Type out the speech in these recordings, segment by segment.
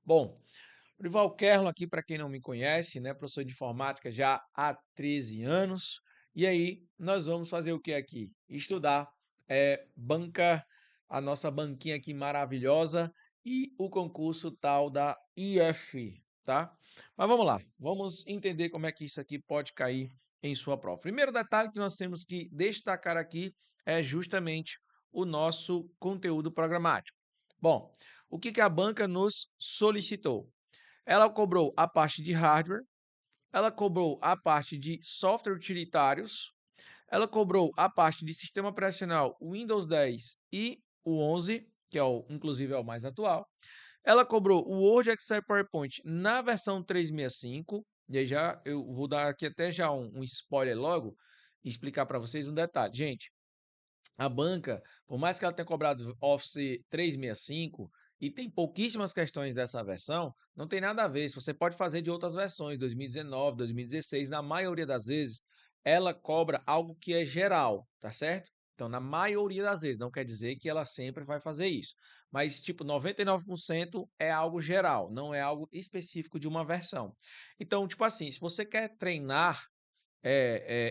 Bom, Dorival Kerlo aqui, para quem não me conhece, né? Professor de informática já há 13 anos. E aí, nós vamos fazer o que aqui? Estudar banca, a nossa banquinha aqui maravilhosa e o concurso tal da IF, tá? Mas vamos lá, vamos entender como é que isso aqui pode cair em sua prova. Primeiro detalhe que nós temos que destacar aqui é justamente o nosso conteúdo programático. Bom, o que a banca nos solicitou? Ela cobrou a parte de hardware, ela cobrou a parte de software utilitários, ela cobrou a parte de sistema operacional Windows 10 e o 11, que inclusive é o mais atual. Ela cobrou o Word, Excel e PowerPoint na versão 365, e aí já eu vou dar aqui até já um spoiler logo e explicar para vocês um detalhe. Gente, a banca, por mais que ela tenha cobrado Office 365 e tem pouquíssimas questões dessa versão, não tem nada a ver. Você pode fazer de outras versões, 2019, 2016, na maioria das vezes, ela cobra algo que é geral, tá certo? Então, na maioria das vezes, não quer dizer que ela sempre vai fazer isso. Mas, tipo, 99% é algo geral, não é algo específico de uma versão. Então, tipo assim, se você quer treinar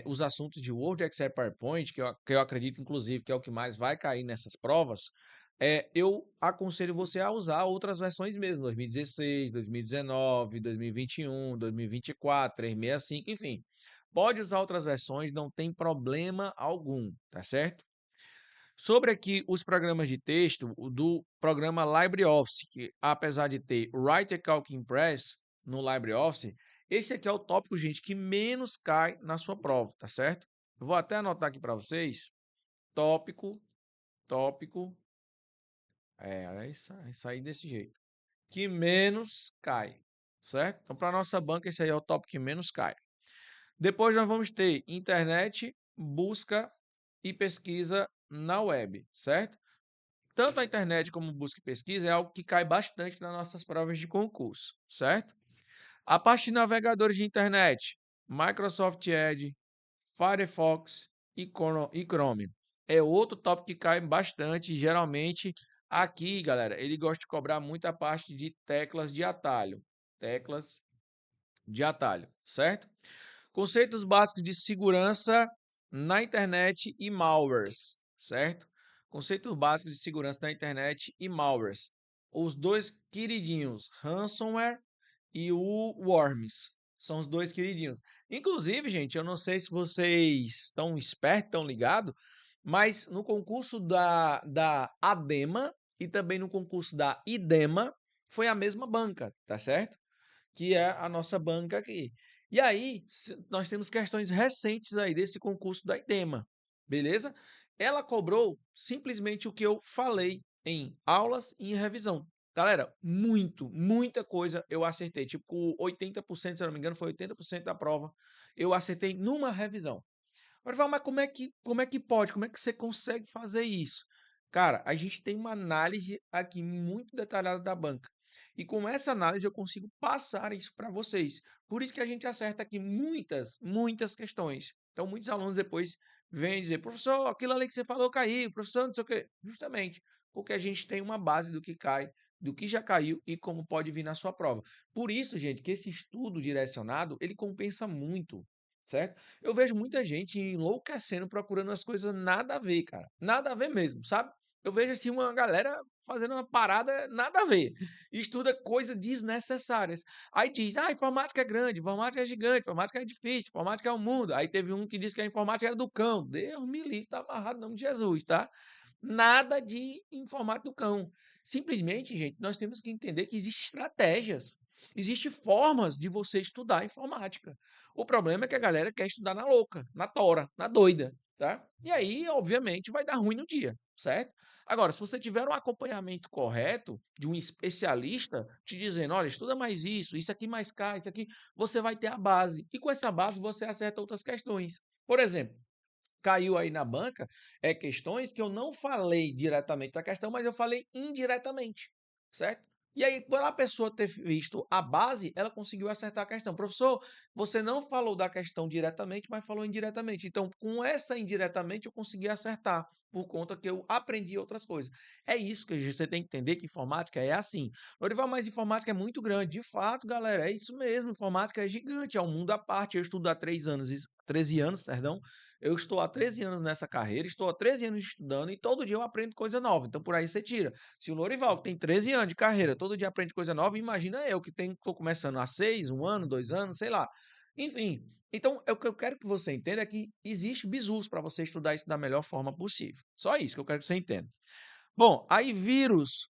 os assuntos de Word, Excel e PowerPoint, que eu acredito, inclusive, que é o que mais vai cair nessas provas, eu aconselho você a usar outras versões mesmo, 2016, 2019, 2021, 2024, 365, enfim. Pode usar outras versões, não tem problema algum, tá certo? Sobre aqui os programas de texto, o do programa LibreOffice, que apesar de ter Writer Calc Impress no LibreOffice, esse aqui é o tópico, gente, que menos cai na sua prova, tá certo? Eu vou até anotar aqui para vocês. Tópico, tópico, é isso aí desse jeito. Que menos cai, certo? Então, para nossa banca, esse aí é o tópico que menos cai. Depois nós vamos ter internet, busca e pesquisa na web, certo? Tanto a internet como busca e pesquisa é algo que cai bastante nas nossas provas de concurso, certo? A parte de navegadores de internet, Microsoft Edge, Firefox e Chrome. É outro tópico que cai bastante. Geralmente, aqui, galera, ele gosta de cobrar muito a parte de teclas de atalho. Teclas de atalho, certo? Conceitos básicos de segurança na internet e malwares, certo? Conceitos básicos de segurança na internet e malwares. Os dois queridinhos, ransomware e o Worms. São os dois queridinhos. Inclusive, gente, eu não sei se vocês estão espertos, estão ligados, mas no concurso da ADEMA e também no concurso da IDEMA foi a mesma banca, tá certo? Que é a nossa banca aqui. E aí, nós temos questões recentes aí desse concurso da IDEMA, beleza? Ela cobrou simplesmente o que eu falei em aulas e em revisão. Galera, muita coisa eu acertei. Tipo, 80%, se eu não me engano, foi 80% da prova. Eu acertei numa revisão. Agora, mas como é que pode? Como é que você consegue fazer isso? Cara, a gente tem uma análise aqui muito detalhada da banca. E com essa análise eu consigo passar isso para vocês. Por isso que a gente acerta aqui muitas questões. Então, muitos alunos depois vêm dizer, professor, aquilo ali que você falou caiu, professor, não sei o quê. Justamente porque a gente tem uma base do que cai, do que já caiu e como pode vir na sua prova. Por isso, gente, que esse estudo direcionado, ele compensa muito, certo? Eu vejo muita gente enlouquecendo procurando as coisas nada a ver, cara. Nada a ver mesmo, sabe? Eu vejo assim uma galera fazendo uma parada nada a ver. Estuda coisas desnecessárias. Aí diz: "Ah, informática é grande, informática é gigante, informática é difícil, informática é o mundo". Aí teve um que disse que a informática era do cão. Deus me livre, tá amarrado em nome de Jesus, tá? Nada de informática do cão. Simplesmente, gente, nós temos que entender que existem estratégias. Existem formas de você estudar informática. O problema é que a galera quer estudar na louca, na tora, na doida, tá? E aí, obviamente, vai dar ruim no dia, certo? Agora, se você tiver um acompanhamento correto de um especialista te dizendo, olha, estuda mais isso aqui mais cá, isso aqui, você vai ter a base. E com essa base você acerta outras questões. Por exemplo, caiu aí na banca questões que eu não falei diretamente da questão, mas eu falei indiretamente, certo? E aí, por a pessoa ter visto a base, ela conseguiu acertar a questão. Professor, você não falou da questão diretamente, mas falou indiretamente. Então, com essa indiretamente, eu consegui acertar. por conta que eu aprendi outras coisas. É isso que você tem que entender, que informática é assim. Lorival, mas informática é muito grande. De fato, galera, é isso mesmo. Informática é gigante, é um mundo à parte. Eu estudo há 13 anos, perdão. Eu estou há 13 anos nessa carreira, estou há 13 anos estudando e todo dia eu aprendo coisa nova. Então, por aí você tira. Se o Lorival, que tem 13 anos de carreira, todo dia aprende coisa nova, imagina eu, que estou começando há 6, um ano, 2 anos, sei lá. Enfim, então o que eu quero que você entenda é que existe bizus para você estudar isso da melhor forma possível. Só isso que eu quero que você entenda. Bom, aí vírus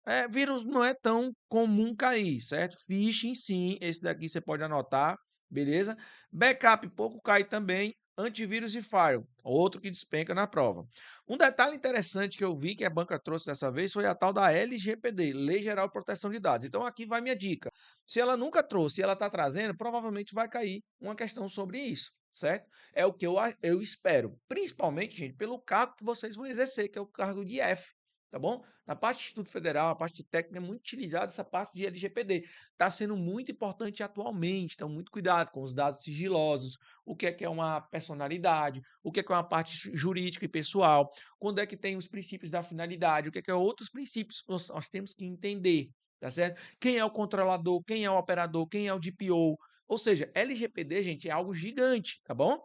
não é tão comum cair, certo? Phishing, sim, esse daqui você pode anotar, beleza? Backup pouco cai também, antivírus e firewall, outro que despenca na prova. Um detalhe interessante que eu vi que a banca trouxe dessa vez foi a tal da LGPD, Lei Geral de Proteção de Dados. Então aqui vai minha dica. Se ela nunca trouxe e ela está trazendo, provavelmente vai cair uma questão sobre isso, certo? É o que eu espero, principalmente, gente, pelo cargo que vocês vão exercer, que é o cargo de F. Tá bom? Na parte de Instituto Federal, a parte de técnica é muito utilizada essa parte de LGPD. Está sendo muito importante atualmente, então muito cuidado com os dados sigilosos, o que é uma personalidade, o que é uma parte jurídica e pessoal, quando é que tem os princípios da finalidade, o que é outros princípios que nós temos que entender, tá certo? Quem é o controlador, quem é o operador, quem é o DPO, ou seja, LGPD, gente, é algo gigante, tá bom?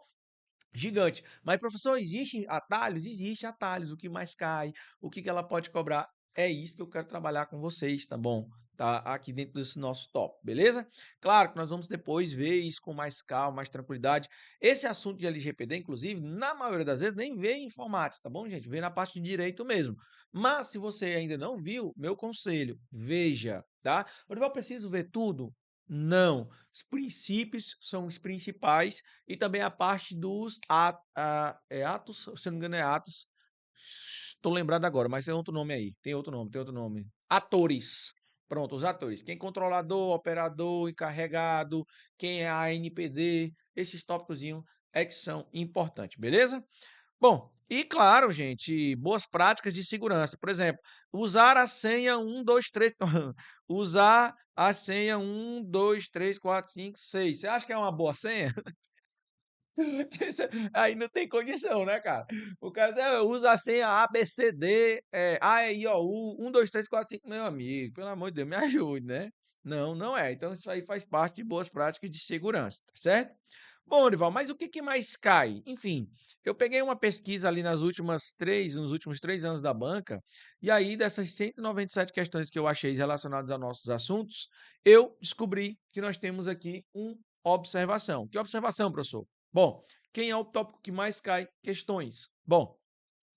Gigante. Mas, professor, existe atalhos? Existe atalhos. O que mais cai? O que ela pode cobrar? É isso que eu quero trabalhar com vocês, tá bom? Tá aqui dentro desse nosso top, beleza? Claro que nós vamos depois ver isso com mais calma, mais tranquilidade. Esse assunto de LGPD, inclusive, na maioria das vezes, nem vê em informática, tá bom, gente? Vê na parte de direito mesmo. Mas, se você ainda não viu, meu conselho, veja, tá? Eu preciso ver tudo? Não. Os princípios são os principais e também a parte dos atos, se não me engano é atos, estou lembrado agora, mas tem outro nome aí, tem outro nome. Atores. Pronto, os atores. Quem é controlador, operador, encarregado, quem é a NPD, esses tópicos é que são importantes, beleza? Bom, e claro, gente, boas práticas de segurança. Por exemplo, usar a senha 1, 2, 3. Usar a senha 1, 2, 3, 4, 5, 6. Você acha que é uma boa senha? Aí não tem condição, né, cara? O cara usa a senha ABCD, A, E, I, O, U, 1, 2, 3, 4, 5, meu amigo, pelo amor de Deus, me ajude, né? Não, não é. Então, isso aí faz parte de boas práticas de segurança, tá certo? Bom, Orival, mas o que que mais cai? Enfim, eu peguei uma pesquisa ali nos últimos 3 anos da banca, e aí dessas 197 questões que eu achei relacionadas a nossos assuntos, eu descobri que nós temos aqui uma observação. Que observação, professor? Bom, quem é o tópico que mais cai? Questões. Bom,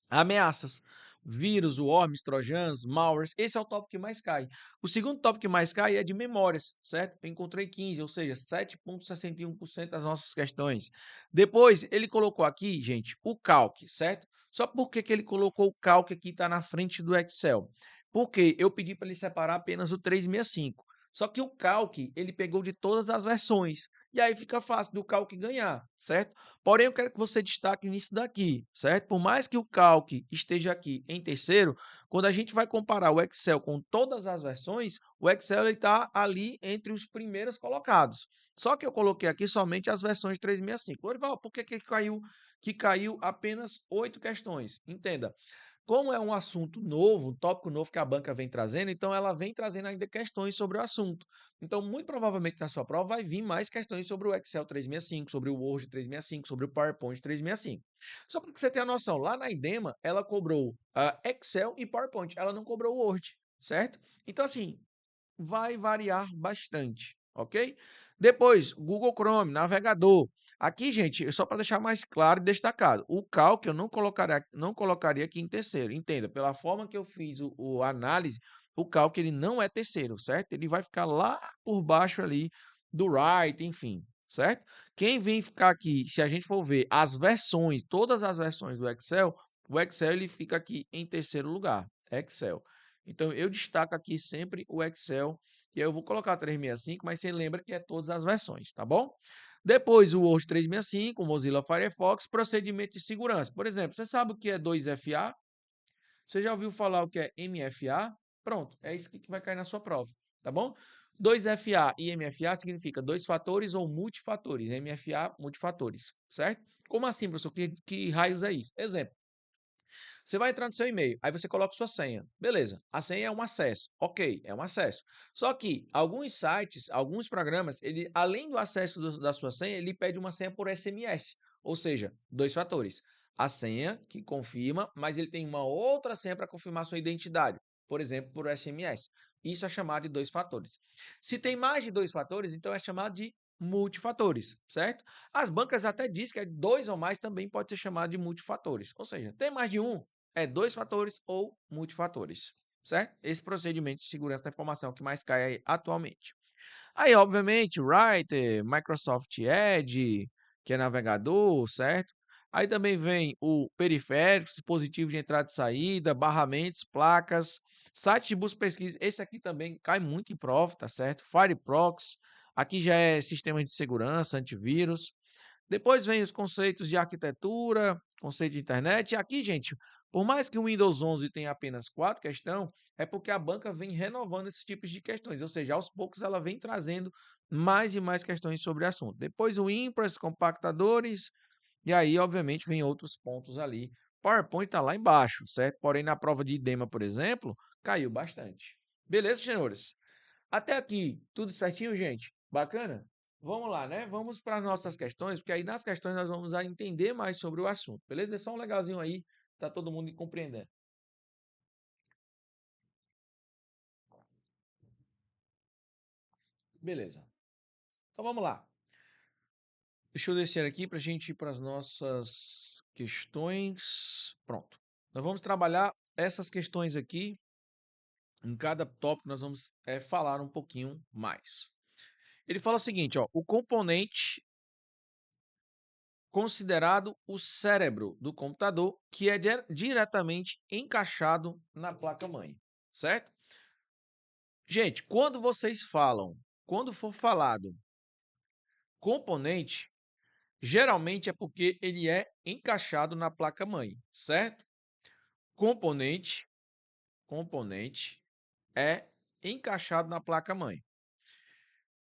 ameaças. Vírus, worms, trojans, malwares, esse é o tópico que mais cai. O segundo tópico que mais cai é de memórias, certo? Eu encontrei 15, ou seja, 7,61% das nossas questões. Depois, ele colocou aqui, gente, o calc, certo? Só por que ele colocou o calc aqui, está na frente do Excel? Porque eu pedi para ele separar apenas o 365. Só que o calc, ele pegou de todas as versões. E aí fica fácil do calc ganhar, certo? Porém, eu quero que você destaque nisso daqui, certo? Por mais que o calc esteja aqui em terceiro, quando a gente vai comparar o Excel com todas as versões, o Excel está ali entre os primeiros colocados. Só que eu coloquei aqui somente as versões 365. Lorival, por que caiu apenas 8 questões? Entenda. Como é um assunto novo, um tópico novo que a banca vem trazendo, então ela vem trazendo ainda questões sobre o assunto. Então, muito provavelmente na sua prova vai vir mais questões sobre o Excel 365, sobre o Word 365, sobre o PowerPoint 365. Só para que você tenha noção, lá na IDEMA ela cobrou Excel e PowerPoint, ela não cobrou o Word, certo? Então, assim, vai variar bastante, ok? Depois, Google Chrome, navegador. Aqui, gente, só para deixar mais claro e destacado, o Calc eu não colocaria aqui em terceiro. Entenda, pela forma que eu fiz o análise, o Calc ele não é terceiro, certo? Ele vai ficar lá por baixo ali do Write, enfim, certo? Quem vem ficar aqui, se a gente for ver as versões, todas as versões do Excel, o Excel ele fica aqui em terceiro lugar, Excel. Então, eu destaco aqui sempre o Excel, e aí eu vou colocar 365, mas você lembra que é todas as versões, tá bom? Depois, o Word 365, o Mozilla Firefox, procedimento de segurança. Por exemplo, você sabe o que é 2FA? Você já ouviu falar o que é MFA? Pronto, é isso que vai cair na sua prova, tá bom? 2FA e MFA significa dois fatores ou multifatores. MFA, multifatores, certo? Como assim, professor? Que raios é isso? Exemplo. Você vai entrar no seu e-mail, aí você coloca sua senha. Beleza, a senha é um acesso. Ok, é um acesso. Só que alguns sites, alguns programas, ele, além do acesso da sua senha, ele pede uma senha por SMS. Ou seja, 2 fatores. A senha, que confirma, mas ele tem uma outra senha para confirmar sua identidade. Por exemplo, por SMS. Isso é chamado de 2 fatores. Se tem mais de 2 fatores, então é chamado de multifatores, certo? As bancas até dizem que 2 ou mais também pode ser chamado de multifatores. Ou seja, tem mais de um, é 2 fatores ou multifatores, certo? Esse procedimento de segurança da informação que mais cai aí atualmente. Aí, obviamente, Writer, Microsoft Edge, que é navegador, certo? Aí também vem o periférico, dispositivo de entrada e saída, barramentos, placas, site de busca e pesquisa. Esse aqui também cai muito em prova, tá certo? Fireprox, aqui já é sistema de segurança, antivírus. Depois vem os conceitos de arquitetura, conceito de internet. E aqui, gente, por mais que o Windows 11 tenha apenas 4 questões, é porque a banca vem renovando esses tipos de questões. Ou seja, aos poucos ela vem trazendo mais e mais questões sobre o assunto. Depois o Impress, compactadores, e aí, obviamente, vem outros pontos ali. PowerPoint está lá embaixo, certo? Porém, na prova de IDEMA, por exemplo, caiu bastante. Beleza, senhores? Até aqui, tudo certinho, gente? Bacana? Vamos lá, né? Vamos para as nossas questões, porque aí nas questões nós vamos a entender mais sobre o assunto, beleza? Dê só um legalzinho aí, tá todo mundo compreendendo. Beleza. Então vamos lá. Deixa eu descer aqui para a gente ir para as nossas questões. Pronto. Nós vamos trabalhar essas questões aqui. Em cada tópico nós vamos falar um pouquinho mais. Ele fala o seguinte, ó, o componente considerado o cérebro do computador, que é diretamente encaixado na placa-mãe, certo? Gente, quando for falado componente, geralmente é porque ele é encaixado na placa-mãe, certo? Componente, componente é encaixado na placa-mãe.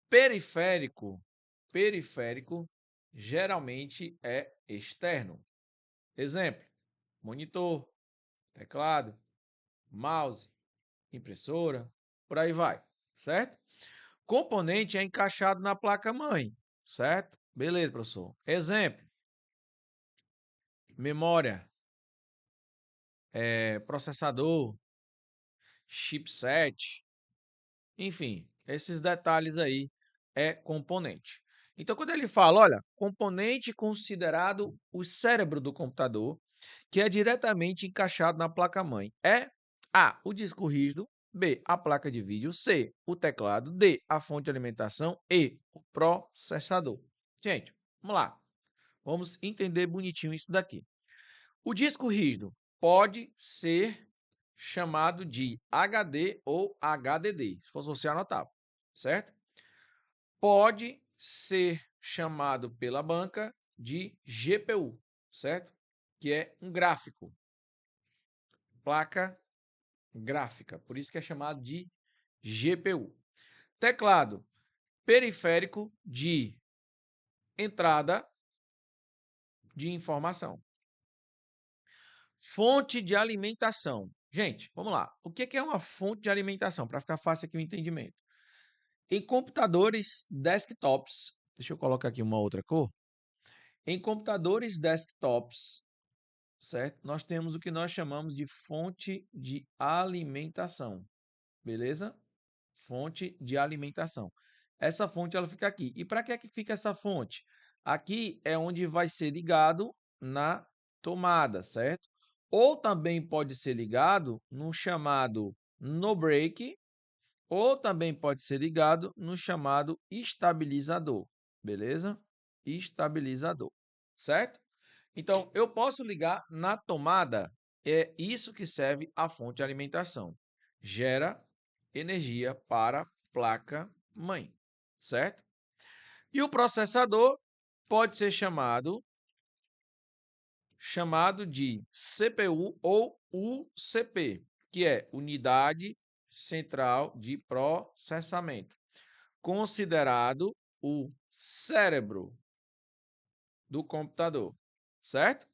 Periférico, periférico geralmente é externo. Exemplo: monitor, teclado, mouse, impressora, por aí vai, certo? Componente é encaixado na placa-mãe, certo? Beleza, professor. Exemplo: memória, processador, chipset, enfim, esses detalhes aí é componente. Então, quando ele fala, olha, componente considerado o cérebro do computador, que é diretamente encaixado na placa-mãe, é A, o disco rígido, B, a placa de vídeo, C, o teclado, D, a fonte de alimentação, E, o processador. Gente, vamos lá. Vamos entender bonitinho isso daqui. O disco rígido pode ser chamado de HD ou HDD, se fosse você anotava, certo? Pode ser chamado pela banca de GPU, certo? Que é um gráfico, placa gráfica, por isso que é chamado de GPU. Teclado, periférico de entrada de informação. Fonte de alimentação. Gente, vamos lá. O que é uma fonte de alimentação? Para ficar fácil aqui o entendimento. Em computadores desktops, deixa eu colocar aqui uma outra cor. Em computadores desktops, certo? Nós temos o que nós chamamos de fonte de alimentação. Beleza? Fonte de alimentação. Essa fonte ela fica aqui. E para que é que fica essa fonte? Aqui é onde vai ser ligado na tomada, certo? Ou também pode ser ligado no chamado no break, ou também pode ser ligado no chamado estabilizador, beleza? Estabilizador, certo? Então, eu posso ligar na tomada, é isso que serve a fonte de alimentação. Gera energia para a placa-mãe, certo? E o processador pode ser chamado de CPU ou UCP, que é Unidade Central de Processamento, considerado o cérebro do computador, certo?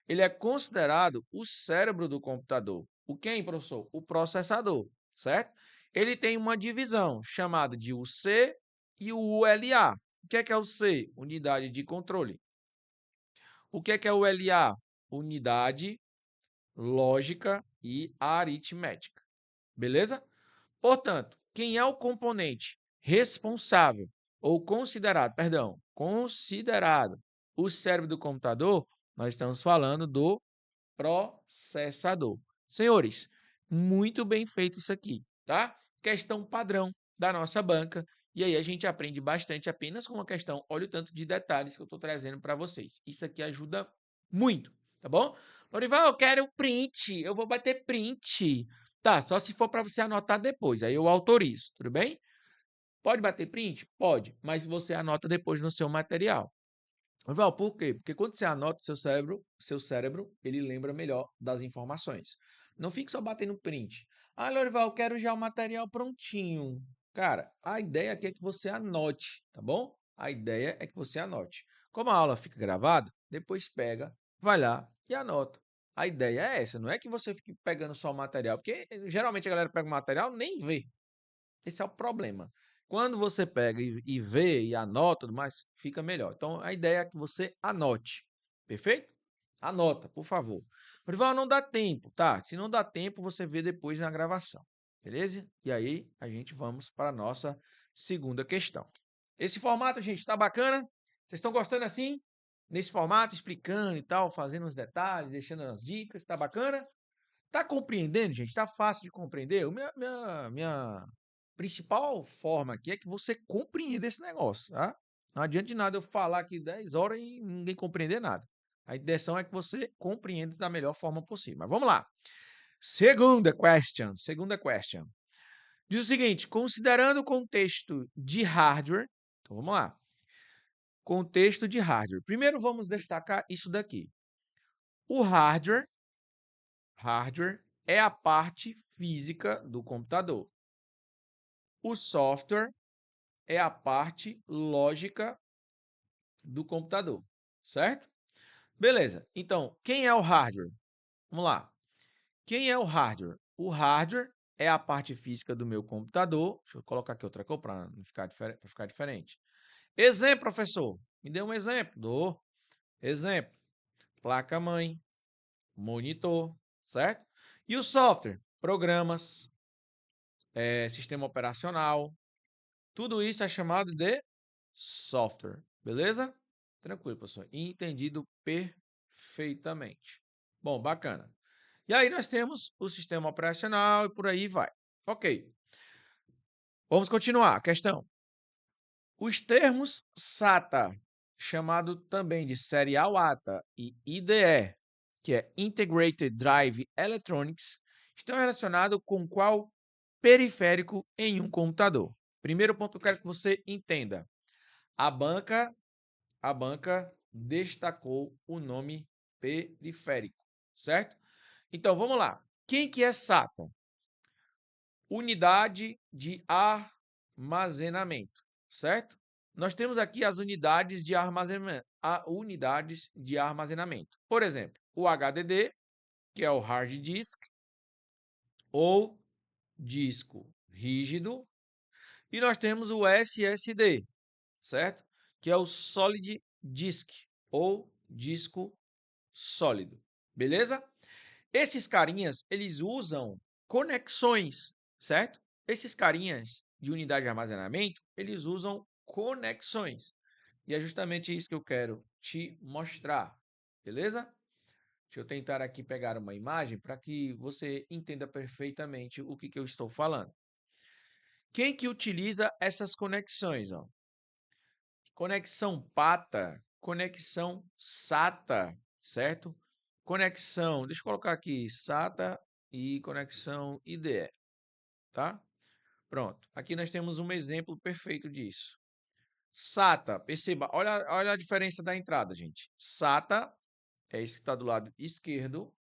ele é considerado o cérebro do computador. O quem, professor? O processador, certo? Ele tem uma divisão chamada de UC e o ULA. O que é o C? Unidade de controle. O que é o LA? Unidade lógica e aritmética. Beleza? Portanto, quem é o componente responsável ou considerado o cérebro do computador, nós estamos falando do processador. Senhores, muito bem feito isso aqui, tá? Questão padrão da nossa banca. E aí a gente aprende bastante apenas com uma questão. Olha o tanto de detalhes que eu estou trazendo para vocês. Isso aqui ajuda muito, tá bom? Lorival, eu quero print. Eu vou bater print. Tá, só se for para você anotar depois. Aí eu autorizo, tudo bem? Pode bater print? Pode, mas você anota depois no seu material. Val, por quê? Porque quando você anota o seu cérebro, ele lembra melhor das informações. Não fique só batendo print. Ah, Lorival, eu quero já o material prontinho. Cara, a ideia aqui é que você anote, tá bom? A ideia é que você anote. Como a aula fica gravada, depois pega, vai lá e anota. A ideia é essa, não é que você fique pegando só o material, porque geralmente a galera pega o material nem vê. Esse é o problema. Quando você pega e vê e anota tudo mais, fica melhor. Então, a ideia é que você anote. Perfeito? Anota, por favor. Rival, não dá tempo, tá? Se não dá tempo, você vê depois na gravação. Beleza? E aí, a gente vamos para a nossa segunda questão. Esse formato, gente, tá bacana? Vocês estão gostando assim? Nesse formato, explicando e tal, fazendo os detalhes, deixando as dicas, tá bacana? Tá compreendendo, gente? Tá fácil de compreender? Minha principal forma aqui é que você compreenda esse negócio, tá? Não adianta de nada eu falar aqui 10 horas e ninguém compreender nada. A intenção é que você compreenda da melhor forma possível. Mas vamos lá. Segunda question. Diz o seguinte, considerando o contexto de hardware, então vamos lá. Contexto de hardware. Primeiro vamos destacar isso daqui. O hardware é a parte física do computador. O software é a parte lógica do computador, certo? Beleza. Então, quem é o hardware? Vamos lá. Quem é o hardware? O hardware é a parte física do meu computador. Deixa eu colocar aqui outra cor para ficar diferente. Exemplo, professor. Me dê um exemplo. Dou. Exemplo. Placa-mãe, monitor, certo? E o software? Programas, sistema operacional. Tudo isso é chamado de software. Beleza? Tranquilo, professor. Entendido perfeitamente. Bom, bacana. E aí nós temos o sistema operacional e por aí vai. Ok. Vamos continuar. Questão. Os termos SATA, chamado também de Serial ATA, e IDE, que é Integrated Drive Electronics, estão relacionados com qual periférico em um computador? Primeiro ponto que eu quero que você entenda. A banca destacou o nome periférico, certo? Então, vamos lá. Quem que é SATA? Unidade de armazenamento, certo? Nós temos aqui as unidades de armazenamento. Por exemplo, o HDD, que é o hard disk, ou disco rígido, e nós temos o SSD, certo? Que é o solid disk, ou disco sólido. Beleza? Esses carinhas, eles usam conexões, certo? Esses carinhas de unidade de armazenamento, eles usam conexões. E é justamente isso que eu quero te mostrar, beleza? Deixa eu tentar aqui pegar uma imagem para que você entenda perfeitamente o que eu estou falando. Quem que utiliza essas conexões? Ó? Conexão PATA, conexão SATA, certo? Conexão, deixa eu colocar aqui, SATA e conexão IDE, tá? Pronto, aqui nós temos um exemplo perfeito disso. SATA, perceba, olha a diferença da entrada, gente. SATA é esse que está do lado esquerdo,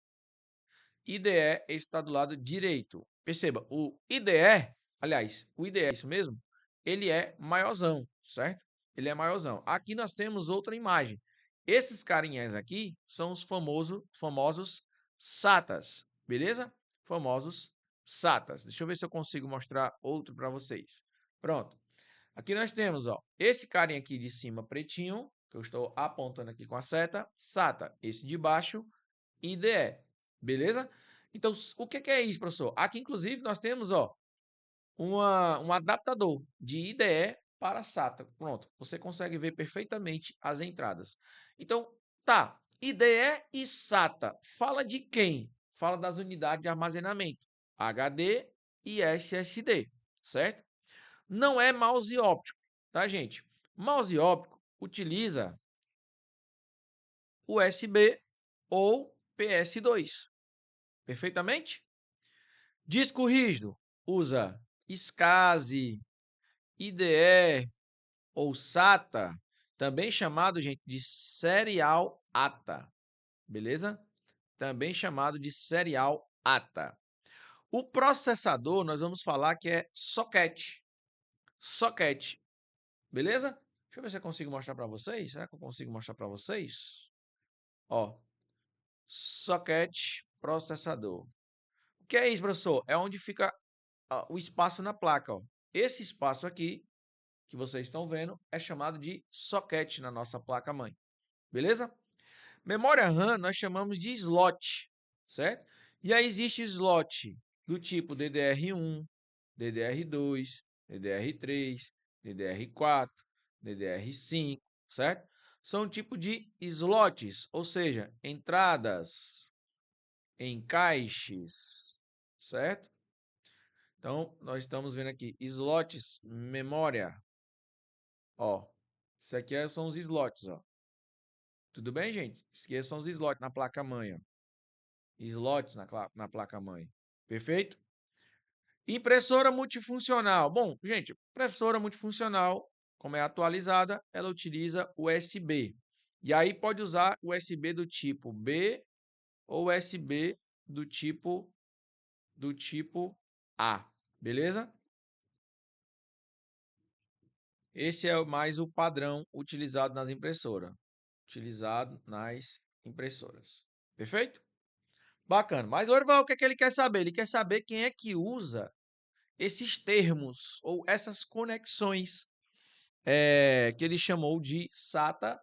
IDE é esse que está do lado direito. Perceba, o IDE, aliás, o IDE é isso mesmo, ele é maiorzão, certo? Ele é maiorzão. Aqui nós temos outra imagem, Esses carinhas aqui são os famosos SATAs, beleza? Famosos SATAs. Deixa eu ver se eu consigo mostrar outro para vocês. Pronto. Aqui nós temos, ó, esse carinha aqui de cima pretinho, que eu estou apontando aqui com a seta, SATA. Esse de baixo, IDE. Beleza? Então, o que é isso, professor? Aqui, inclusive, nós temos, ó, um adaptador de IDE para SATA. Pronto, você consegue ver perfeitamente as entradas. Então, tá, IDE e SATA. Fala de quem? Fala das unidades de armazenamento, HD e SSD, certo? Não é mouse óptico, tá, gente? Mouse óptico utiliza USB ou PS2, perfeitamente? Disco rígido usa SCSI, IDE ou SATA, também chamado, gente, de Serial ATA, beleza? Também chamado de Serial ATA. O processador, nós vamos falar que é socket. Socket, beleza? Deixa eu ver se eu consigo mostrar para vocês. Será que eu consigo mostrar para vocês? Ó, socket processador. O que é isso, professor? É onde fica o espaço na placa. Ó. Esse espaço aqui, que vocês estão vendo, é chamado de socket na nossa placa-mãe. Beleza? Memória RAM nós chamamos de slot, certo? E aí existe slot do tipo DDR1, DDR2, DDR3, DDR4, DDR5, certo? São tipo de slots, ou seja, entradas, encaixes, certo? Então, nós estamos vendo aqui slots, memória. Ó, isso aqui são os slots, ó. Tudo bem, gente? Esses são os slots na placa-mãe, ó. Slots na placa-mãe. Perfeito? Impressora multifuncional. Bom, gente, impressora multifuncional, como é atualizada, ela utiliza USB. E aí pode usar USB do tipo B ou USB do tipo A. Beleza? Esse é mais o padrão utilizado nas impressoras. Utilizado nas impressoras. Perfeito? Bacana. Mas o Orival, o que é que ele quer saber? Ele quer saber quem é que usa esses termos ou essas conexões que ele chamou de SATA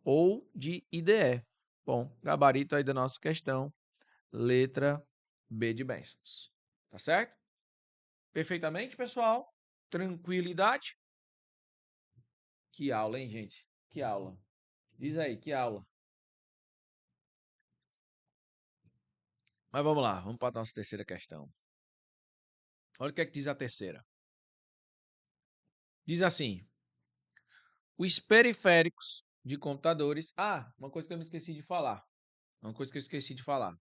ou de IDE. Bom, gabarito aí da nossa questão, letra B de bênçãos. Tá certo? Perfeitamente, pessoal? Tranquilidade? Que aula, hein, gente? Que aula. Diz aí, que aula. Mas vamos lá, vamos para a nossa terceira questão. Olha o que é que diz a terceira. Diz assim: os periféricos de computadores. Ah, uma coisa que eu me esqueci de falar. Uma coisa que eu esqueci de falar.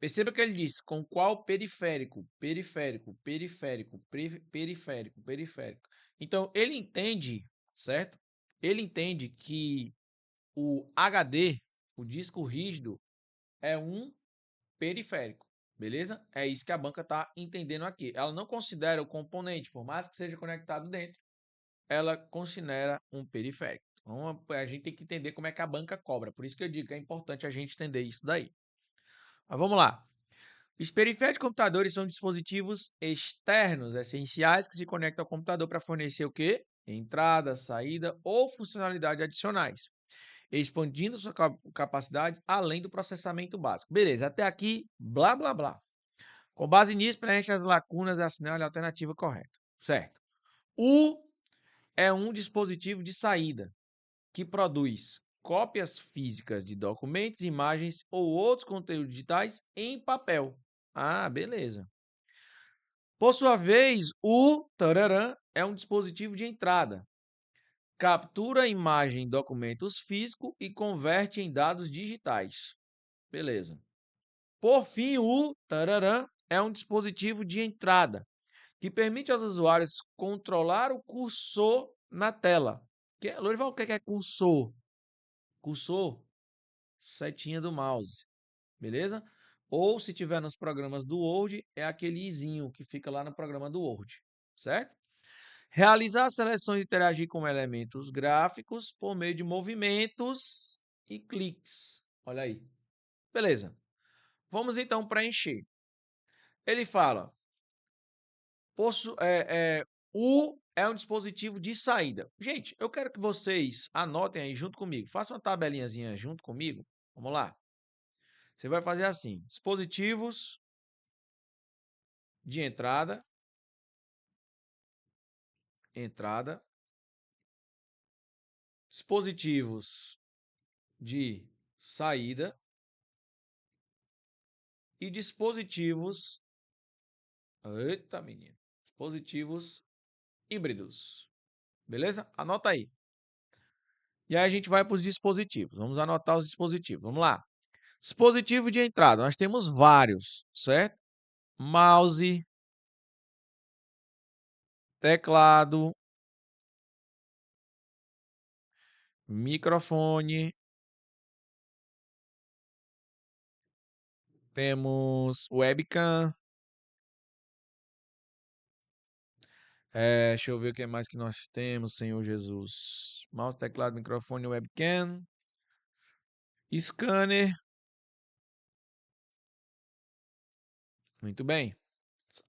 Perceba que ele diz com qual periférico, periférico, periférico, periférico, periférico. Então, ele entende, certo? Ele entende que o HD, o disco rígido, é um periférico, beleza? É isso que a banca está entendendo aqui. Ela não considera o componente, por mais que seja conectado dentro, ela considera um periférico. Então, a gente tem que entender como é que a banca cobra. Por isso que eu digo que é importante a gente entender isso daí. Mas vamos lá. Os periféricos de computadores são dispositivos externos essenciais que se conectam ao computador para fornecer o quê? Entrada, saída ou funcionalidades adicionais, expandindo sua capacidade além do processamento básico. Beleza, até aqui, blá, blá, blá. Com base nisso, preenche as lacunas e assinale a alternativa correta. Certo. O é um dispositivo de saída que produz cópias físicas de documentos, imagens ou outros conteúdos digitais em papel. Ah, beleza. Por sua vez, o tararã é um dispositivo de entrada. Captura a imagem em documentos físicos e converte em dados digitais. Beleza. Por fim, o tararã é um dispositivo de entrada que permite aos usuários controlar o cursor na tela. Lorival, o que é cursor? Cursor, setinha do mouse. Beleza? Ou se tiver nos programas do Word, é aquele izinho que fica lá no programa do Word, certo? Realizar seleções e interagir com elementos gráficos por meio de movimentos e cliques. Olha aí. Beleza. Vamos então preencher. Ele fala, U é um dispositivo de saída. Gente, eu quero que vocês anotem aí junto comigo. Façam uma tabelinhazinha junto comigo. Vamos lá. Você vai fazer assim, dispositivos de entrada, dispositivos de saída e dispositivos, eita menino, dispositivos híbridos. Beleza? Anota aí. E aí a gente vai para os dispositivos. Vamos anotar os dispositivos. Vamos lá. Dispositivo de entrada, nós temos vários, certo? Mouse, teclado, microfone, temos webcam. Deixa eu ver o que mais que nós temos, Senhor Jesus. Mouse, teclado, microfone, webcam. Scanner. Muito bem.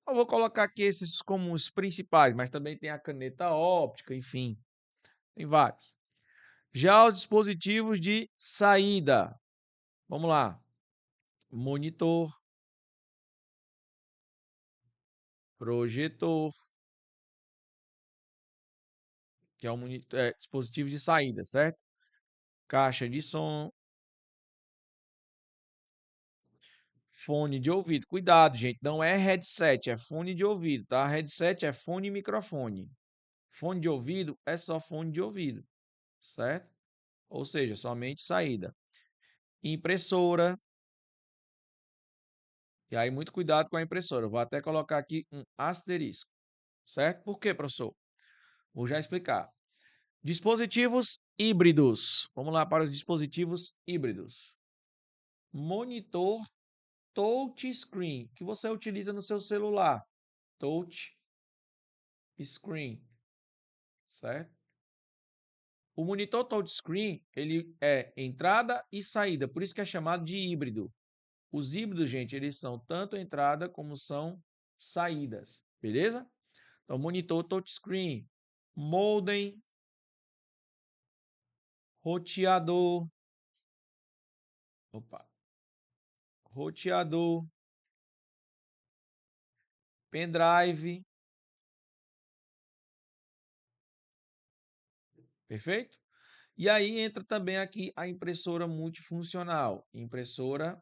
Eu vou colocar aqui esses como os principais, mas também tem a caneta óptica, enfim. Tem vários. Já os dispositivos de saída. Vamos lá. Monitor. Projetor. Que é um dispositivo de saída, certo? Caixa de som. Fone de ouvido. Cuidado, gente. Não é headset, é fone de ouvido, tá? Headset é fone e microfone. Fone de ouvido é só fone de ouvido, certo? Ou seja, somente saída. Impressora. E aí, muito cuidado com a impressora. Eu vou até colocar aqui um asterisco, certo? Por quê, professor? Vou já explicar. Dispositivos híbridos. Vamos lá para os dispositivos híbridos. Monitor touchscreen, que você utiliza no seu celular. Touch screen, certo? O monitor touchscreen, ele é entrada e saída, por isso que é chamado de híbrido. Os híbridos, gente, eles são tanto entrada como são saídas, beleza? Então, monitor touchscreen, modem, roteador, roteador, pendrive, perfeito? E aí entra também aqui a impressora multifuncional. Impressora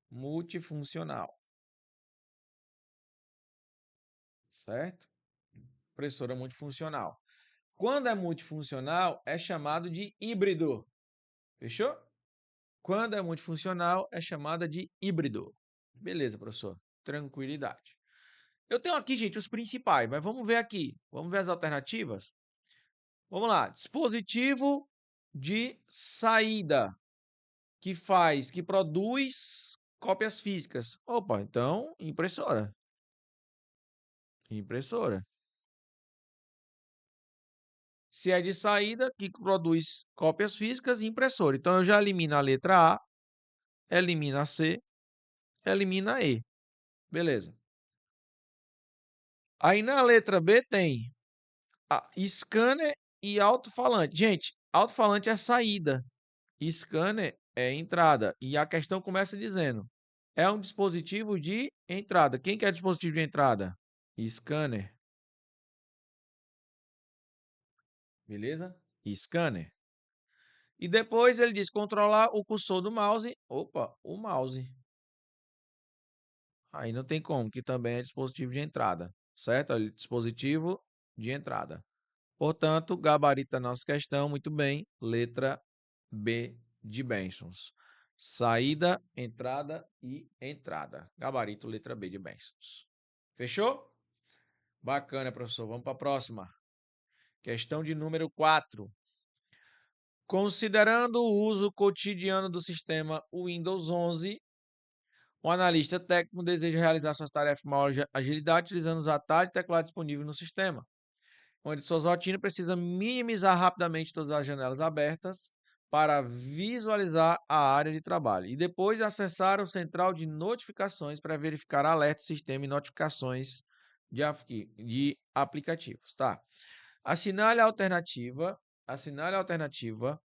multifuncional. Certo? Impressora multifuncional. Quando é multifuncional, é chamado de híbrido. Fechou? Quando é multifuncional, é chamada de híbrido. Beleza, professor. Tranquilidade. Eu tenho aqui, gente, os principais, mas vamos ver aqui. Vamos ver as alternativas? Vamos lá. Dispositivo de saída que produz cópias físicas. Opa, então, impressora. Impressora. Se é de saída, que produz cópias físicas, impressora. Então, eu já elimino a letra A, elimino a C, elimino a E. Beleza. Aí, na letra B, tem scanner e alto-falante. Gente, alto-falante é saída. Scanner é entrada. E a questão começa dizendo, é um dispositivo de entrada. Quem quer dispositivo de entrada? Scanner. Beleza? Scanner. E depois ele diz controlar o cursor do mouse. Opa, o mouse. Aí não tem como, que também é dispositivo de entrada, certo? Olha, dispositivo de entrada. Portanto, gabarito da nossa questão, muito bem, letra B de bênçãos. Saída, entrada e entrada. Gabarito, letra B de bênçãos. Fechou? Bacana, professor. Vamos para a próxima. Questão de número 4. Considerando o uso cotidiano do sistema Windows 11, o analista técnico deseja realizar suas tarefas com maior agilidade utilizando os atalhos e teclado disponível no sistema, onde suas rotinas precisam minimizar rapidamente todas as janelas abertas para visualizar a área de trabalho e depois acessar o central de notificações para verificar alertas, sistema e notificações de aplicativos, tá? Assinale a alternativa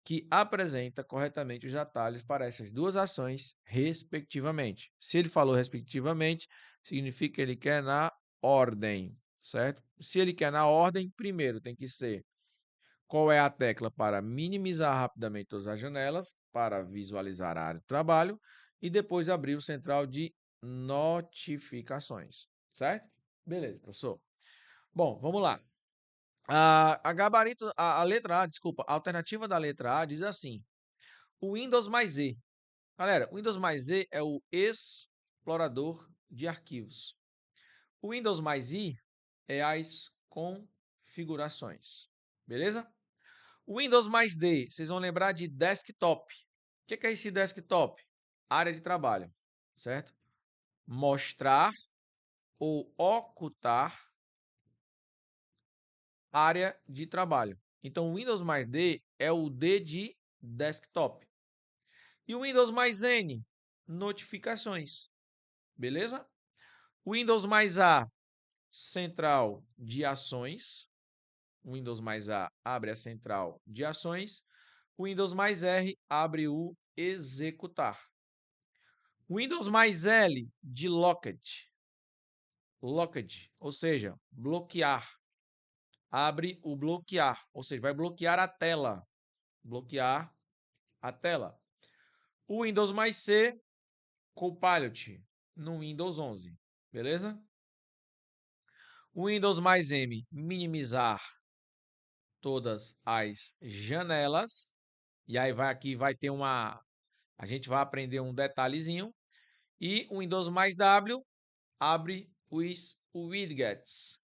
que apresenta corretamente os atalhos para essas duas ações, respectivamente. Se ele falou respectivamente, significa que ele quer na ordem, certo? Se ele quer na ordem, primeiro tem que ser qual é a tecla para minimizar rapidamente todas as janelas, para visualizar a área de trabalho e depois abrir o central de notificações, certo? Beleza, professor. Bom, vamos lá. A letra A, desculpa, a alternativa da letra A diz assim: o Windows mais E. Galera, o Windows mais E é o explorador de arquivos. O Windows mais I é as configurações. Beleza? O Windows mais D, vocês vão lembrar de desktop. O que é esse desktop? Área de trabalho, certo? Mostrar ou ocultar área de trabalho. Então, o Windows mais D é o D de desktop. E o Windows mais N, notificações. Beleza? O Windows mais A, central de ações. O Windows mais A abre a central de ações. O Windows mais R abre o executar. Windows mais L de locked. Locked, ou seja, bloquear. Abre o bloquear, ou seja, vai bloquear a tela. Bloquear a tela. O Windows mais C, Copilot, no Windows 11. Beleza? O Windows mais M, minimizar todas as janelas. E aí vai ter a gente vai aprender um detalhezinho. E o Windows mais W abre os widgets,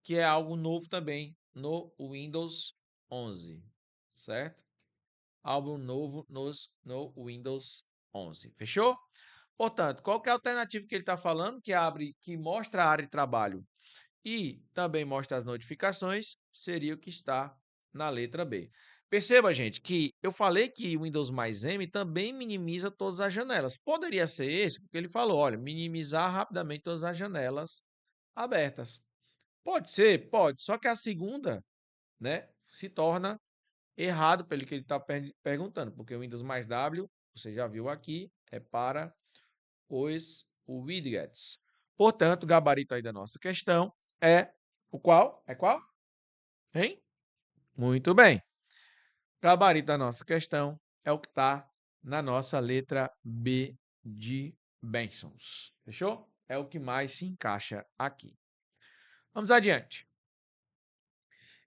que é algo novo também no Windows 11, certo? Algo novo no Windows 11. Fechou? Portanto, qual que é a alternativa que ele está falando? Que mostra a área de trabalho e também mostra as notificações, seria o que está na letra B. Perceba, gente, que eu falei que o Windows mais M também minimiza todas as janelas. Poderia ser esse, porque ele falou, olha, minimizar rapidamente todas as janelas abertas. Pode ser? Pode. Só que a segunda, né, se torna errado pelo que ele está perguntando, porque o Windows mais W, você já viu aqui, é para os widgets. Portanto, o gabarito aí da nossa questão é o qual? É qual? Hein? Muito bem. Gabarito da nossa questão é o que está na nossa letra B de bênçãos. Fechou? É o que mais se encaixa aqui. Vamos adiante.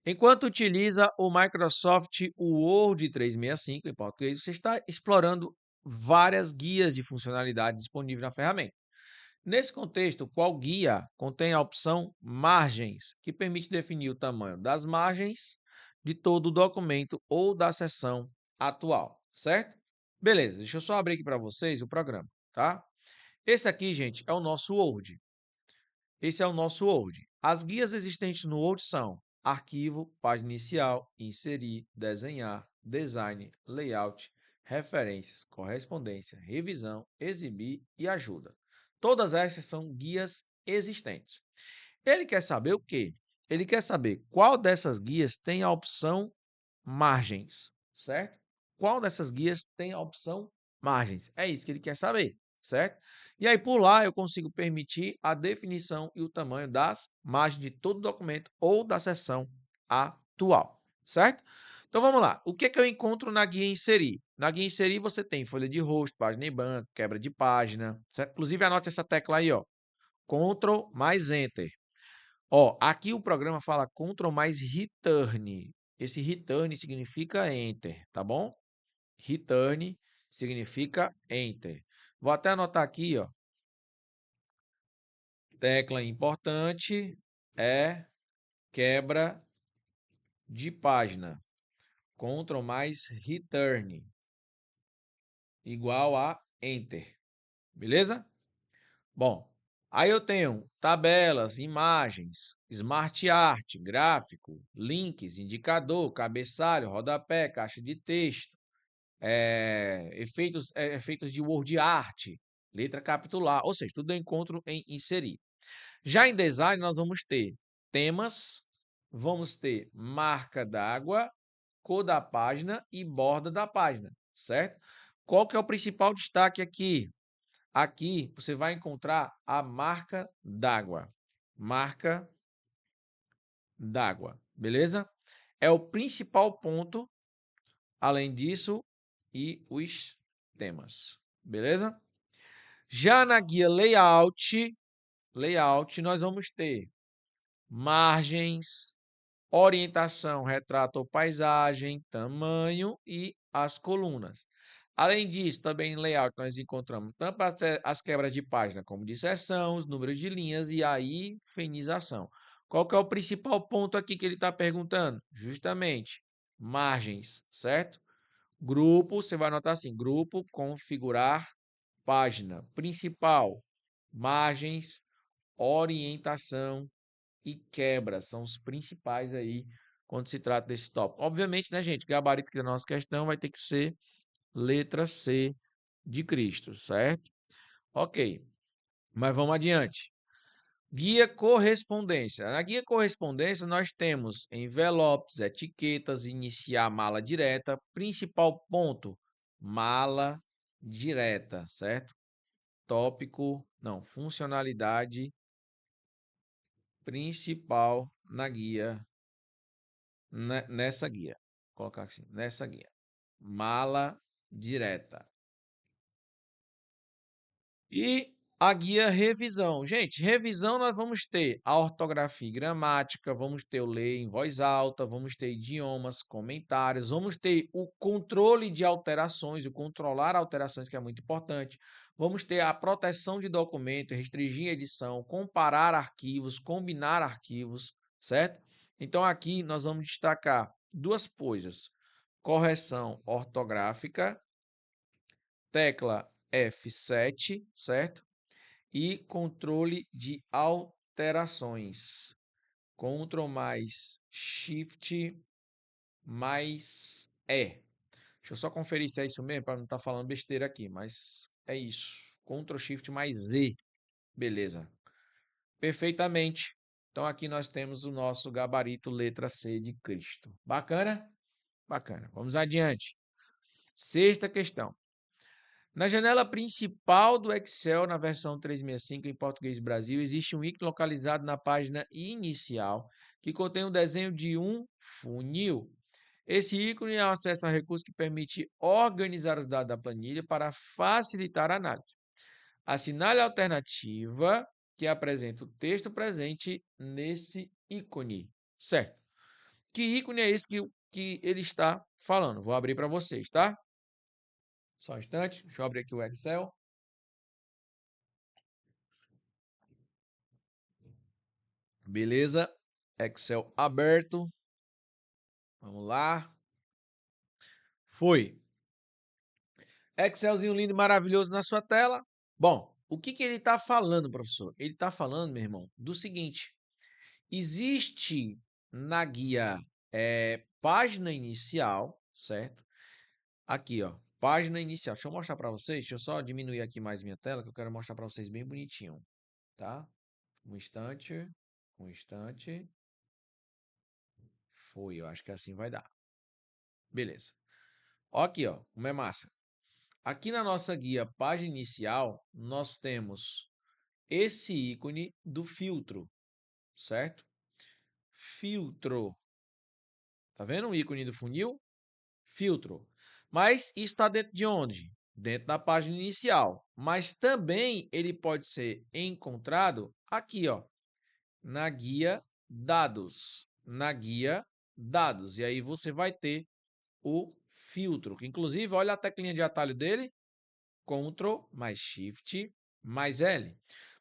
Enquanto utiliza o Microsoft Word 365 em português, você está explorando várias guias de funcionalidade disponíveis na ferramenta. Nesse contexto, qual guia contém a opção margens, que permite definir o tamanho das margens de todo o documento ou da seção atual, certo? Beleza, deixa eu só abrir aqui para vocês o programa, tá? Esse aqui, gente, é o nosso Word. Esse é o nosso Word. As guias existentes no Word são arquivo, página inicial, inserir, desenhar, design, layout, referências, correspondência, revisão, exibir e ajuda. Todas essas são guias existentes. Ele quer saber o quê? Ele quer saber qual dessas guias tem a opção margens, certo? Qual dessas guias tem a opção margens? É isso que ele quer saber, certo? E aí, por lá, eu consigo permitir a definição e o tamanho das margens de todo o documento ou da seção atual, certo? Então, vamos lá. O que é que eu encontro na guia inserir? Na guia inserir, você tem folha de rosto, página em branco, quebra de página, certo? Inclusive, anote essa tecla aí, ó. Ctrl mais Enter. Ó, aqui o programa fala Ctrl mais Return. Esse Return significa Enter, tá bom? Return significa Enter. Vou até anotar aqui, ó. Tecla importante é quebra de página. Ctrl mais Return igual a Enter. Beleza? Bom, aí eu tenho tabelas, imagens, Smart Art, gráfico, links, indicador, cabeçalho, rodapé, caixa de texto. efeitos de word art, letra capitular, ou seja, tudo eu encontro em inserir. Já em design, nós vamos ter temas, vamos ter marca d'água, cor da página e borda da página, certo? Qual que é o principal destaque aqui? Aqui você vai encontrar a marca d'água. Marca d'água, beleza? É o principal ponto, além disso, e os temas, beleza? Já na guia layout, nós vamos ter margens, orientação, retrato ou paisagem, tamanho e as colunas. Além disso, também em layout nós encontramos tanto as quebras de página como de seção, os números de linhas e a hifenização. Qual que é o principal ponto aqui que ele está perguntando? Justamente, margens, certo? Grupo, você vai anotar assim, grupo, configurar, página principal, margens, orientação e quebra, são os principais aí quando se trata desse tópico. Obviamente, né, gente, gabarito aqui da nossa questão vai ter que ser letra C de Cristo, certo? Ok, mas vamos adiante. Guia correspondência. Na guia correspondência, nós temos envelopes, etiquetas, iniciar mala direta, principal ponto, mala direta, certo? Tópico, não, funcionalidade principal na guia, nessa guia. Vou colocar assim, nessa guia. Mala direta. E a guia revisão. Gente, revisão nós vamos ter a ortografia e gramática, vamos ter o ler em voz alta, vamos ter idiomas, comentários, vamos ter o controle de alterações, o controlar alterações, que é muito importante. Vamos ter a proteção de documento, restringir edição, comparar arquivos, combinar arquivos, certo? Então aqui nós vamos destacar duas coisas: correção ortográfica, tecla F7, certo? E controle de alterações. Ctrl mais Shift mais E. Deixa eu só conferir se é isso mesmo, para não estar falando besteira aqui, mas é isso. Ctrl Shift mais E. Beleza. Perfeitamente. Então aqui nós temos o nosso gabarito letra C de Cristo. Bacana? Bacana. Vamos adiante. Sexta questão. Na janela principal do Excel, na versão 365 em português Brasil, existe um ícone localizado na página inicial que contém um desenho de um funil. Esse ícone é um acesso a recurso que permite organizar os dados da planilha para facilitar a análise. Assinale a alternativa que apresenta o texto presente nesse ícone. Certo. Que ícone é esse que ele está falando? Vou abrir para vocês, tá? Só um instante, deixa eu abrir aqui o Excel. Beleza? Excel aberto. Vamos lá. Foi. Excelzinho lindo e maravilhoso na sua tela. Bom, o que ele está falando, professor? Ele está falando, meu irmão, do seguinte. Existe na guia página inicial, certo? Aqui, ó, página inicial. Deixa eu mostrar para vocês. Deixa eu só diminuir aqui mais minha tela, que eu quero mostrar para vocês bem bonitinho, tá? Um instante. Um instante. Foi, eu acho que assim vai dar. Beleza. Ó aqui, ó, como é massa. Aqui na nossa guia página inicial, nós temos esse ícone do filtro, certo? Filtro. Tá vendo o ícone do funil? Filtro. Mas está dentro de onde? Dentro da página inicial. Mas também ele pode ser encontrado aqui, ó, na guia dados. Na guia dados. E aí você vai ter o filtro, que inclusive, olha a teclinha de atalho dele, Ctrl mais Shift mais L.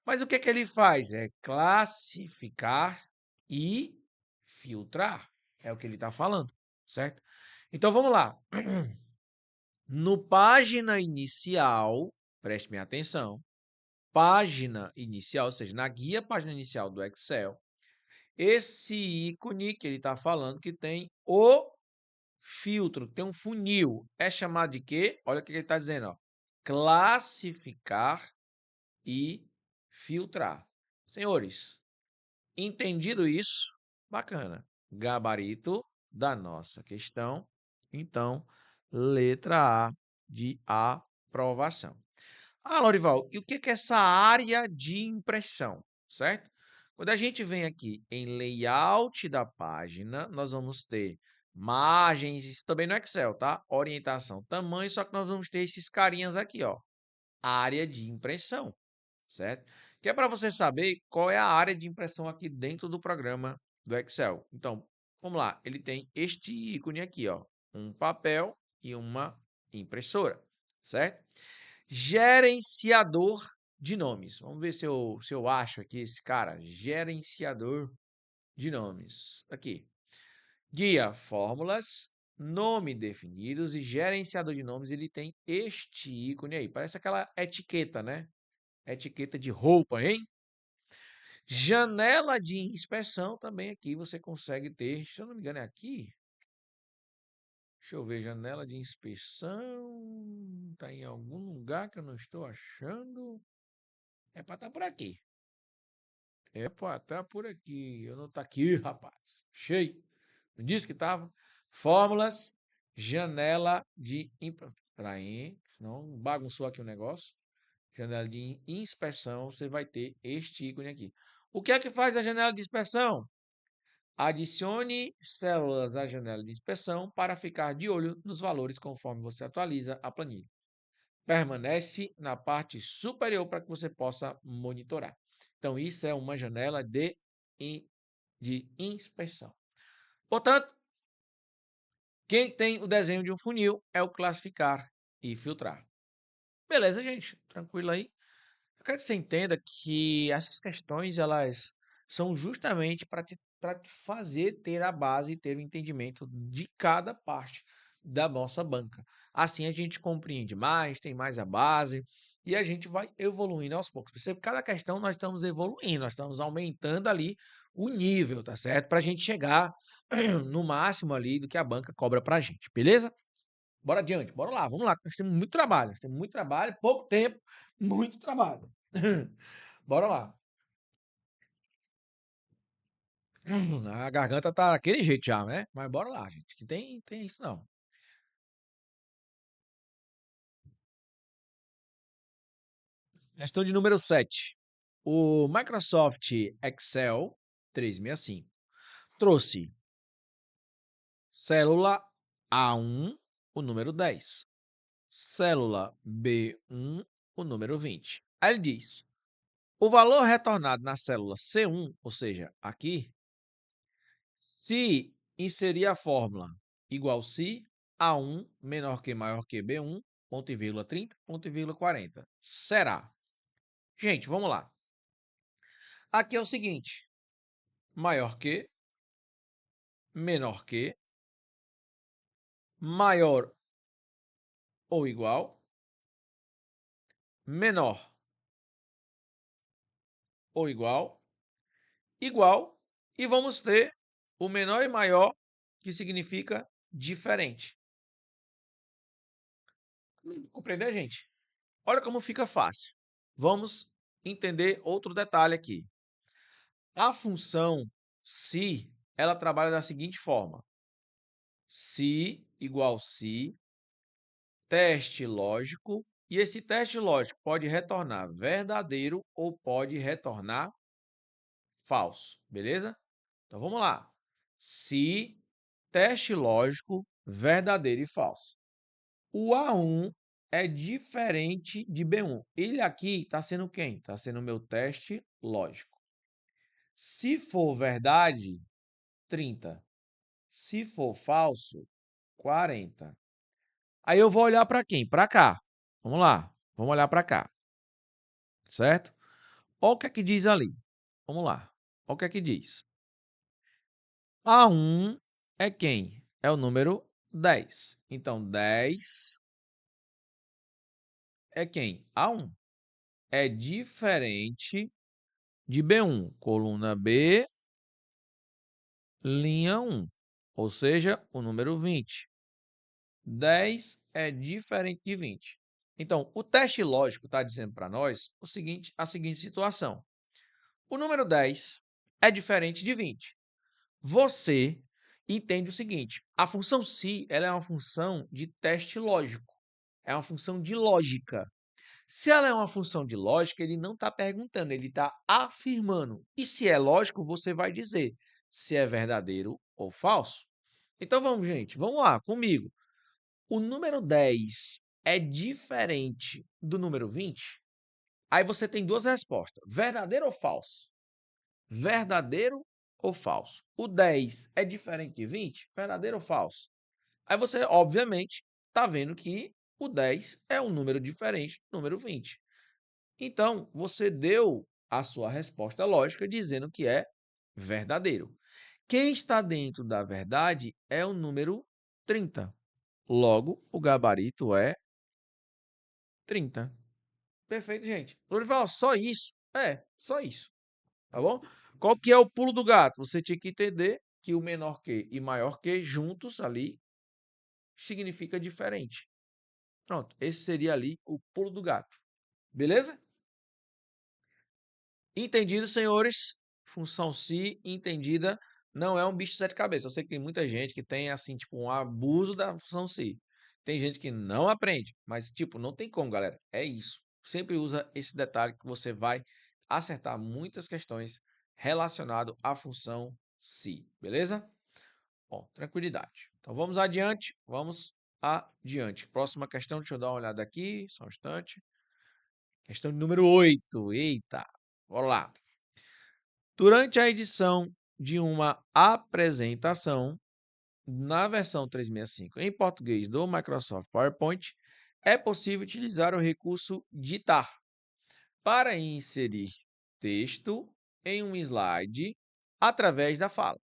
Mas o que é que ele faz? É classificar e filtrar. É o que ele está falando, certo? Então vamos lá. No página inicial, preste minha atenção, página inicial, ou seja, na guia página inicial do Excel, esse ícone que ele está falando que tem o filtro, tem um funil. É chamado de quê? Olha o que ele está dizendo, ó. Classificar e filtrar. Senhores, entendido isso? Bacana. Gabarito da nossa questão. Então, letra A de aprovação. Ah, Lorival, e o que é essa área de impressão, certo? Quando a gente vem aqui em layout da página, nós vamos ter margens, isso também no Excel, tá? Orientação, tamanho, só que nós vamos ter esses carinhas aqui, ó. Área de impressão, certo? Que é para você saber qual é a área de impressão aqui dentro do programa do Excel. Então, vamos lá, ele tem este ícone aqui, ó, um papel e uma impressora, certo? Gerenciador de nomes. Vamos ver se eu acho aqui esse cara. Gerenciador de nomes. Aqui. Guia fórmulas, nome definidos e gerenciador de nomes. Ele tem este ícone aí. Parece aquela etiqueta, né? Etiqueta de roupa, hein? Janela de inspeção também aqui você consegue ter. Se eu não me engano, é aqui. Deixa eu ver, janela de inspeção. Está em algum lugar que eu não estou achando. É para estar por aqui. É para estar por aqui. Eu não está aqui, rapaz. Achei. Não disse que estava? Fórmulas, janela de... Espera aí, senão bagunçou aqui o negócio. Janela de inspeção, você vai ter este ícone aqui. O que é que faz a janela de inspeção? Adicione células à janela de inspeção para ficar de olho nos valores conforme você atualiza a planilha. Permanece na parte superior para que você possa monitorar. Então, isso é uma janela de inspeção. Portanto, quem tem o desenho de um funil é o classificar e filtrar. Beleza, gente? Tranquilo aí? Eu quero que você entenda que essas questões, elas são justamente para te fazer ter a base e ter o entendimento de cada parte da nossa banca. Assim a gente compreende mais, tem mais a base e a gente vai evoluindo aos poucos. Percebe que cada questão nós estamos evoluindo, nós estamos aumentando ali o nível, tá certo? Para a gente chegar no máximo ali do que a banca cobra para a gente, beleza? Bora adiante, bora lá, vamos lá, nós temos muito trabalho, pouco tempo, muito trabalho. Bora lá. A garganta tá daquele jeito já, né? Mas bora lá, gente, que tem isso não. Questão de número 7. O Microsoft Excel 365 trouxe célula A1, o número 10. Célula B1, o número 20. Aí ele diz: o valor retornado na célula C1, ou seja, aqui, se inserir a fórmula igual se A1 menor que maior que B1, ponto e vírgula 30, ponto e vírgula 40. Será? Gente, vamos lá. Aqui é o seguinte: maior que, menor que, maior ou igual, menor ou igual, igual, e vamos ter o menor e maior, que significa diferente. Compreender, gente? Olha como fica fácil. Vamos entender outro detalhe aqui. A função se, ela trabalha da seguinte forma: se igual se, teste lógico, e esse teste lógico pode retornar verdadeiro ou pode retornar falso, beleza? Então vamos lá. Se, teste lógico, verdadeiro e falso. O A1 é diferente de B1. Ele aqui está sendo quem? Está sendo o meu teste lógico. Se for verdade, 30. Se for falso, 40. Aí eu vou olhar para quem? Para cá. Vamos lá. Vamos olhar para cá. Certo? Olha o que é que diz ali. Vamos lá. Olha o que é que diz. A1 é quem? É o número 10. Então, 10 é quem? A1. É diferente de B1. Coluna B, linha 1. Ou seja, o número 20. 10 é diferente de 20. Então, o teste lógico está dizendo para nós a seguinte situação. O número 10 é diferente de 20. Você entende o seguinte, a função se ela é uma função de teste lógico. É uma função de lógica. Se ela é uma função de lógica, ele não está perguntando, ele está afirmando. E se é lógico, você vai dizer se é verdadeiro ou falso. Então vamos, gente, vamos lá comigo. O número 10 é diferente do número 20? Aí você tem duas respostas: verdadeiro ou falso? Verdadeiro ou falso? O 10 é diferente de 20? Verdadeiro ou falso? Aí você, obviamente, está vendo que o 10 é um número diferente do número 20. Então, você deu a sua resposta lógica dizendo que é verdadeiro. Quem está dentro da verdade é o número 30. Logo, o gabarito é 30. Perfeito, gente. Lorival, só isso? É, só isso. Tá bom? Qual que é o pulo do gato? Você tinha que entender que o menor que e maior que juntos ali significa diferente. Pronto, esse seria ali o pulo do gato. Beleza? Entendido, senhores? Função se entendida não é um bicho de sete cabeças. Eu sei que tem muita gente que tem, assim, tipo, um abuso da função se. Tem gente que não aprende, mas, tipo, não tem como, galera. É isso. Sempre usa esse detalhe que você vai acertar muitas questões relacionado à função se. Beleza? Bom, tranquilidade. Então, vamos adiante. Vamos adiante. Próxima questão, deixa eu dar uma olhada aqui. Só um instante. Questão número 8. Eita, bora lá. Durante a edição de uma apresentação, na versão 365 em português do Microsoft PowerPoint, é possível utilizar o recurso ditar para inserir texto em um slide através da fala.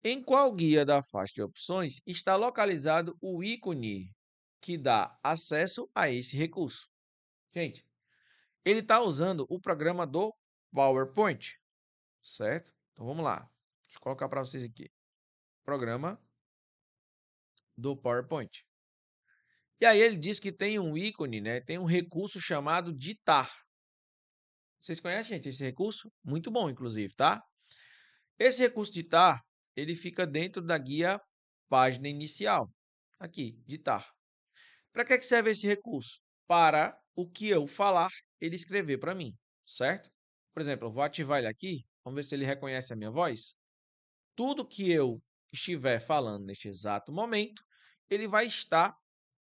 Em qual guia da faixa de opções está localizado o ícone que dá acesso a esse recurso? Gente, ele está usando o programa do PowerPoint, certo? Então vamos lá. Deixa eu colocar para vocês aqui. Programa do PowerPoint. E aí ele diz que tem um ícone, né? Tem um recurso chamado ditar. Vocês conhecem, gente, esse recurso? Muito bom, inclusive, tá? Esse recurso ditar, ele fica dentro da guia página inicial. Aqui, ditar. Para que serve esse recurso? Para o que eu falar, ele escrever para mim, certo? Por exemplo, eu vou ativar ele aqui. Vamos ver se ele reconhece a minha voz. Tudo que eu estiver falando neste exato momento, ele vai estar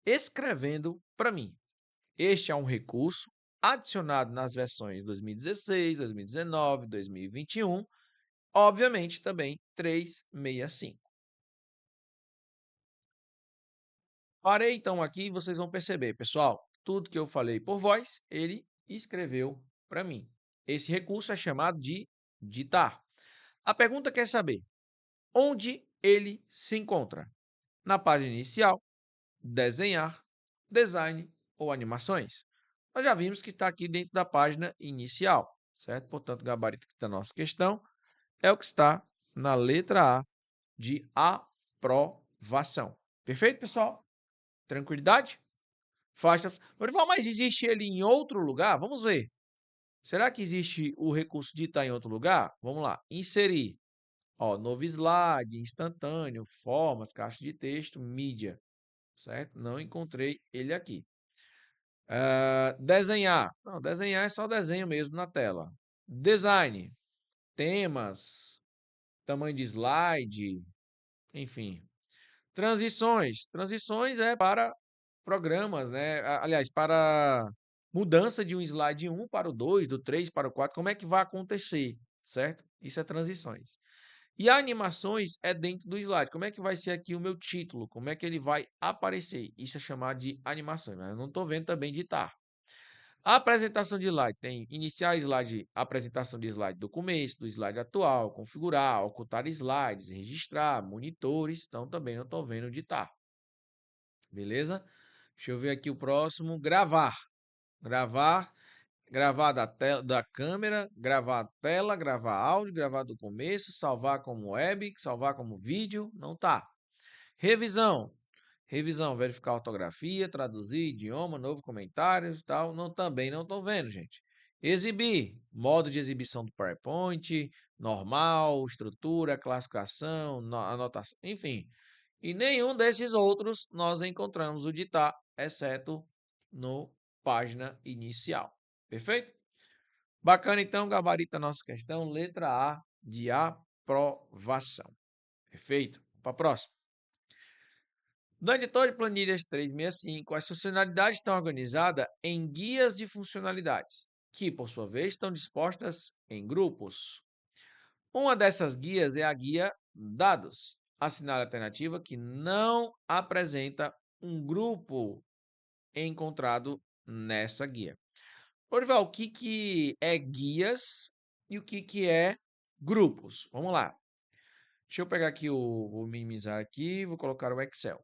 escrevendo para mim. Este é um recurso adicionado nas versões 2016, 2019, 2021, obviamente também 365. Parei então aqui e vocês vão perceber, pessoal, tudo que eu falei por voz, ele escreveu para mim. Esse recurso é chamado de ditar. A pergunta quer saber onde ele se encontra? Na página inicial, desenhar, design ou animações. Nós já vimos que está aqui dentro da página inicial, certo? Portanto, o gabarito da nossa questão é o que está na letra A de aprovação. Perfeito, pessoal? Tranquilidade? Faixa. Lorival, mas existe ele em outro lugar? Vamos ver. Será que existe o recurso de estar em outro lugar? Vamos lá. Inserir. Ó, novo slide, instantâneo, formas, caixa de texto, mídia. Certo? Não encontrei ele aqui. Desenhar. Não, desenhar é só desenho mesmo na tela. Design. Temas. Tamanho de slide. Enfim. Transições. Transições é para programas, né? Aliás, para mudança de um slide 1 para o 2, do 3 para o 4. Como é que vai acontecer, certo? Isso é transições. E animações é dentro do slide. Como é que vai ser aqui o meu título? Como é que ele vai aparecer? Isso é chamado de animações. Mas eu não estou vendo também digitar. A apresentação de slide tem iniciar slide, apresentação de slide do começo, do slide atual, configurar, ocultar slides, registrar, monitores. Então também não estou vendo digitar. Beleza? Deixa eu ver aqui o próximo. Gravar. Gravar da câmera, gravar a tela, gravar áudio, gravar do começo, salvar como web, salvar como vídeo, não tá. Revisão. Revisão, verificar a ortografia, traduzir, idioma, novo comentários e tal. Não, também não estou vendo, gente. Exibir, modo de exibição do PowerPoint, normal, estrutura, classificação, anotação, enfim. E nenhum desses outros nós encontramos o ditar, exceto no página inicial. Perfeito? Bacana, então, gabarita a nossa questão, letra A de aprovação. Perfeito? Para a próxima. No editor de planilhas 365, as funcionalidades estão organizadas em guias de funcionalidades, que, por sua vez, estão dispostas em grupos. Uma dessas guias é a guia Dados. Assinale a alternativa que não apresenta um grupo encontrado nessa guia. Orival, o que é guias e o que é grupos? Vamos lá. Deixa eu pegar aqui, vou minimizar aqui, vou colocar o Excel.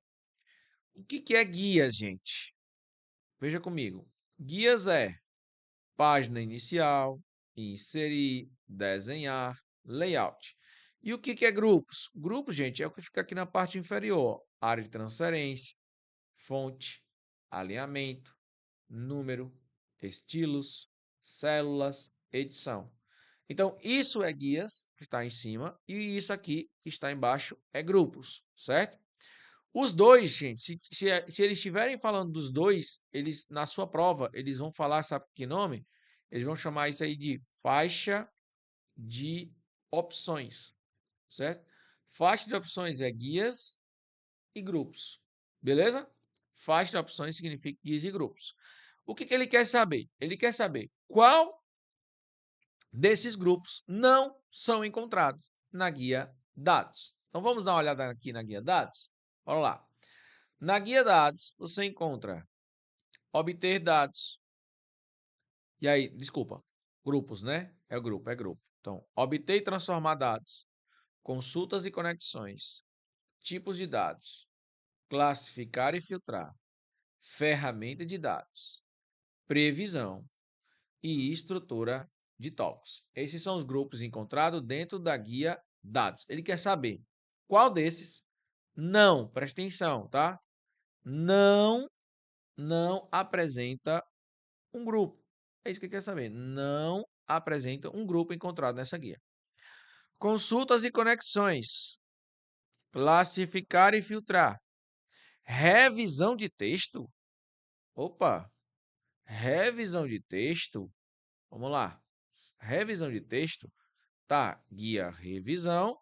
O que é guias, gente? Veja comigo. Guias é página inicial, inserir, desenhar, layout. E o que é grupos? Grupos, gente, é o que fica aqui na parte inferior. Área de transferência, fonte, alinhamento, número, estilos, células, edição. Então, isso é guias, que está em cima, e isso aqui, que está embaixo, é grupos, certo? Os dois, gente, se eles estiverem falando dos dois, eles na sua prova, eles vão falar, sabe que nome? Eles vão chamar isso aí de faixa de opções, certo? Faixa de opções é guias e grupos, beleza? Faixa de opções significa guias e grupos. O que ele quer saber? Ele quer saber qual desses grupos não são encontrados na guia dados. Então vamos dar uma olhada aqui na guia dados? Bora lá. Na guia dados, você encontra obter dados. E aí, desculpa, grupos, né? É grupo, é grupo. Então, obter e transformar dados, consultas e conexões, tipos de dados, classificar e filtrar, ferramenta de dados, previsão e estrutura de tópicos. Esses são os grupos encontrados dentro da guia dados. Ele quer saber qual desses não, presta atenção, tá? Não apresenta um grupo. É isso que ele quer saber. Não apresenta um grupo encontrado nessa guia. Consultas e conexões. Classificar e filtrar. Revisão de texto. Opa! Revisão de texto. Vamos lá. Revisão de texto. Tá. Guia revisão.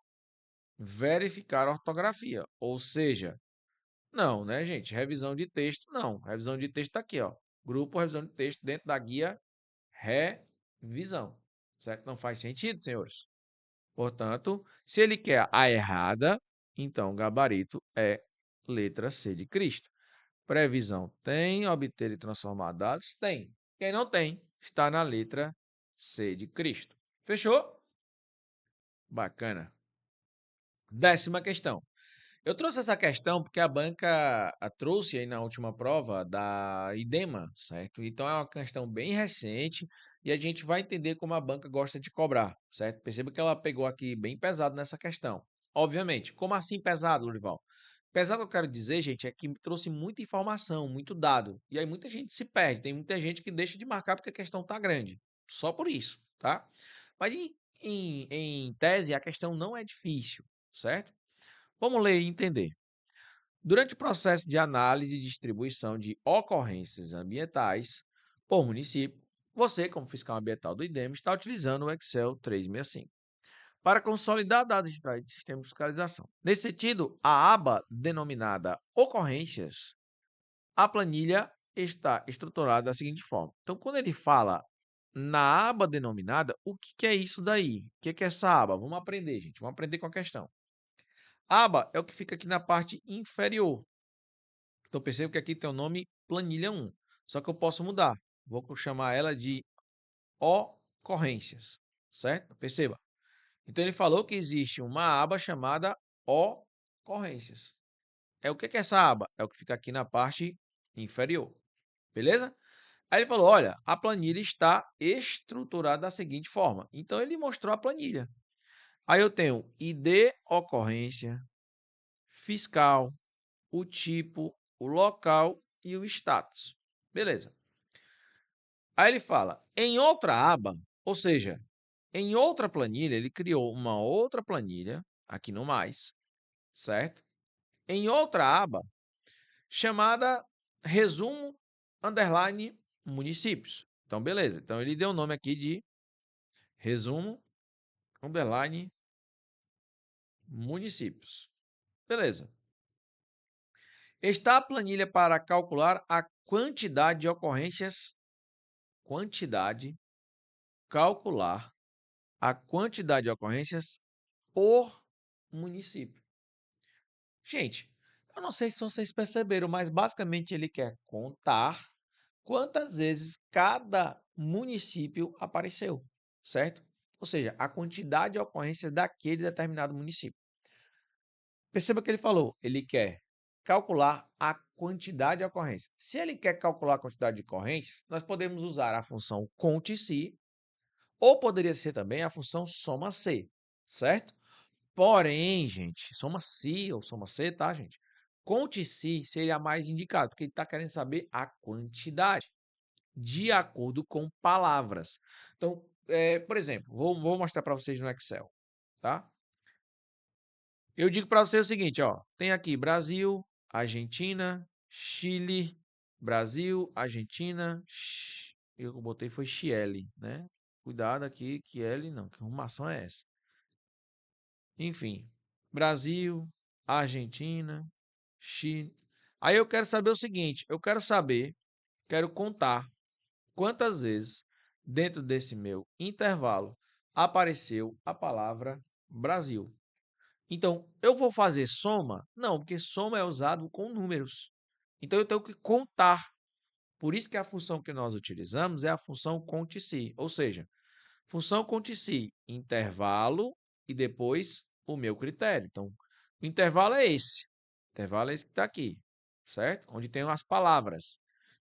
Verificar ortografia. Ou seja, não, né, gente? Revisão de texto, não. Revisão de texto está aqui, ó. Grupo revisão de texto dentro da guia revisão. Certo? Não faz sentido, senhores. Portanto, se ele quer a errada, então o gabarito é letra C de Cristo. Previsão tem, obter e transformar dados tem. Quem não tem, está na letra C de Cristo. Fechou? Bacana. 10ª questão. Eu trouxe essa questão porque a banca trouxe aí na última prova da IDEMA, certo? Então é uma questão bem recente e a gente vai entender como a banca gosta de cobrar, certo? Perceba que ela pegou aqui bem pesado nessa questão. Obviamente, como assim pesado, Lurival? Pesado que eu quero dizer, gente, é que trouxe muita informação, muito dado. E aí muita gente se perde, tem muita gente que deixa de marcar porque a questão tá grande. Só por isso, tá? Mas em tese, a questão não é difícil, certo? Vamos ler e entender. Durante o processo de análise e distribuição de ocorrências ambientais por município, você, como fiscal ambiental do IDEM, está utilizando o Excel 365 para consolidar dados extraídos do sistema de fiscalização. Nesse sentido, a aba denominada Ocorrências, a planilha está estruturada da seguinte forma. Então, quando ele fala na aba denominada, o que é isso daí? O que é essa aba? Vamos aprender, gente. Vamos aprender com a questão. Aba é o que fica aqui na parte inferior. Então, perceba que aqui tem o nome planilha 1. Só que eu posso mudar. Vou chamar ela de ocorrências, certo? Perceba. Então, ele falou que existe uma aba chamada ocorrências. É o que é essa aba? É o que fica aqui na parte inferior. Beleza? Aí ele falou, olha, a planilha está estruturada da seguinte forma. Então, ele mostrou a planilha. Aí eu tenho ID, ocorrência, fiscal, o tipo, o local e o status. Beleza. Aí ele fala, em outra aba, ou seja, em outra planilha, ele criou uma outra planilha, aqui no mais, certo? Em outra aba, chamada resumo, underline, municípios. Então, beleza. Então, ele deu o nome aqui de resumo, underline, municípios. Beleza. Está a planilha para calcular a quantidade de ocorrências, calcular a quantidade de ocorrências por município. Gente, eu não sei se vocês perceberam, mas basicamente ele quer contar quantas vezes cada município apareceu, certo? Ou seja, a quantidade de ocorrências daquele determinado município. Perceba que ele falou, ele quer calcular a quantidade de ocorrências. Se ele quer calcular a quantidade de ocorrências, nós podemos usar a função conte-se, ou poderia ser também a função soma-se, certo? Porém, gente, soma-se ou soma-se, tá, gente? Conte-se seria mais indicado, porque ele está querendo saber a quantidade, de acordo com palavras. Então, por exemplo, vou mostrar para vocês no Excel, tá? Eu digo para você o seguinte, ó, tem aqui Brasil, Argentina, Chile, Brasil, Argentina, eu botei foi Chile, né? Cuidado aqui, que L não, que arrumação é essa? Enfim, Brasil, Argentina, Chile. Aí eu quero saber o seguinte, quero contar quantas vezes dentro desse meu intervalo apareceu a palavra Brasil. Então, eu vou fazer soma? Não, porque soma é usado com números. Então, eu tenho que contar. Por isso que a função que nós utilizamos é a função conte-se. Ou seja, função conte-se, intervalo e depois o meu critério. Então, o intervalo é esse. O intervalo é esse que está aqui, certo? Onde tem as palavras.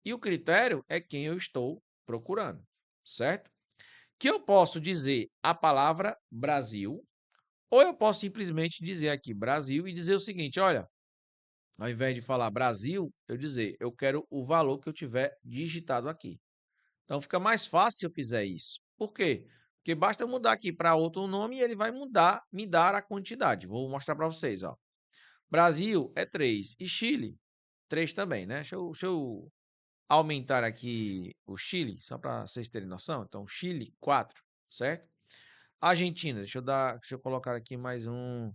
E o critério é quem eu estou procurando, certo? Que eu posso dizer a palavra Brasil, ou eu posso simplesmente dizer aqui Brasil e dizer o seguinte, olha, ao invés de falar Brasil, eu dizer, eu quero o valor que eu tiver digitado aqui. Então fica mais fácil se eu fizer isso. Por quê? Porque basta eu mudar aqui para outro nome e ele vai mudar, me dar a quantidade. Vou mostrar para vocês, ó. Brasil é 3 e Chile 3 também, né? Deixa eu aumentar aqui o Chile, só para vocês terem noção. Então, Chile 4, certo? Argentina, deixa eu colocar aqui mais um.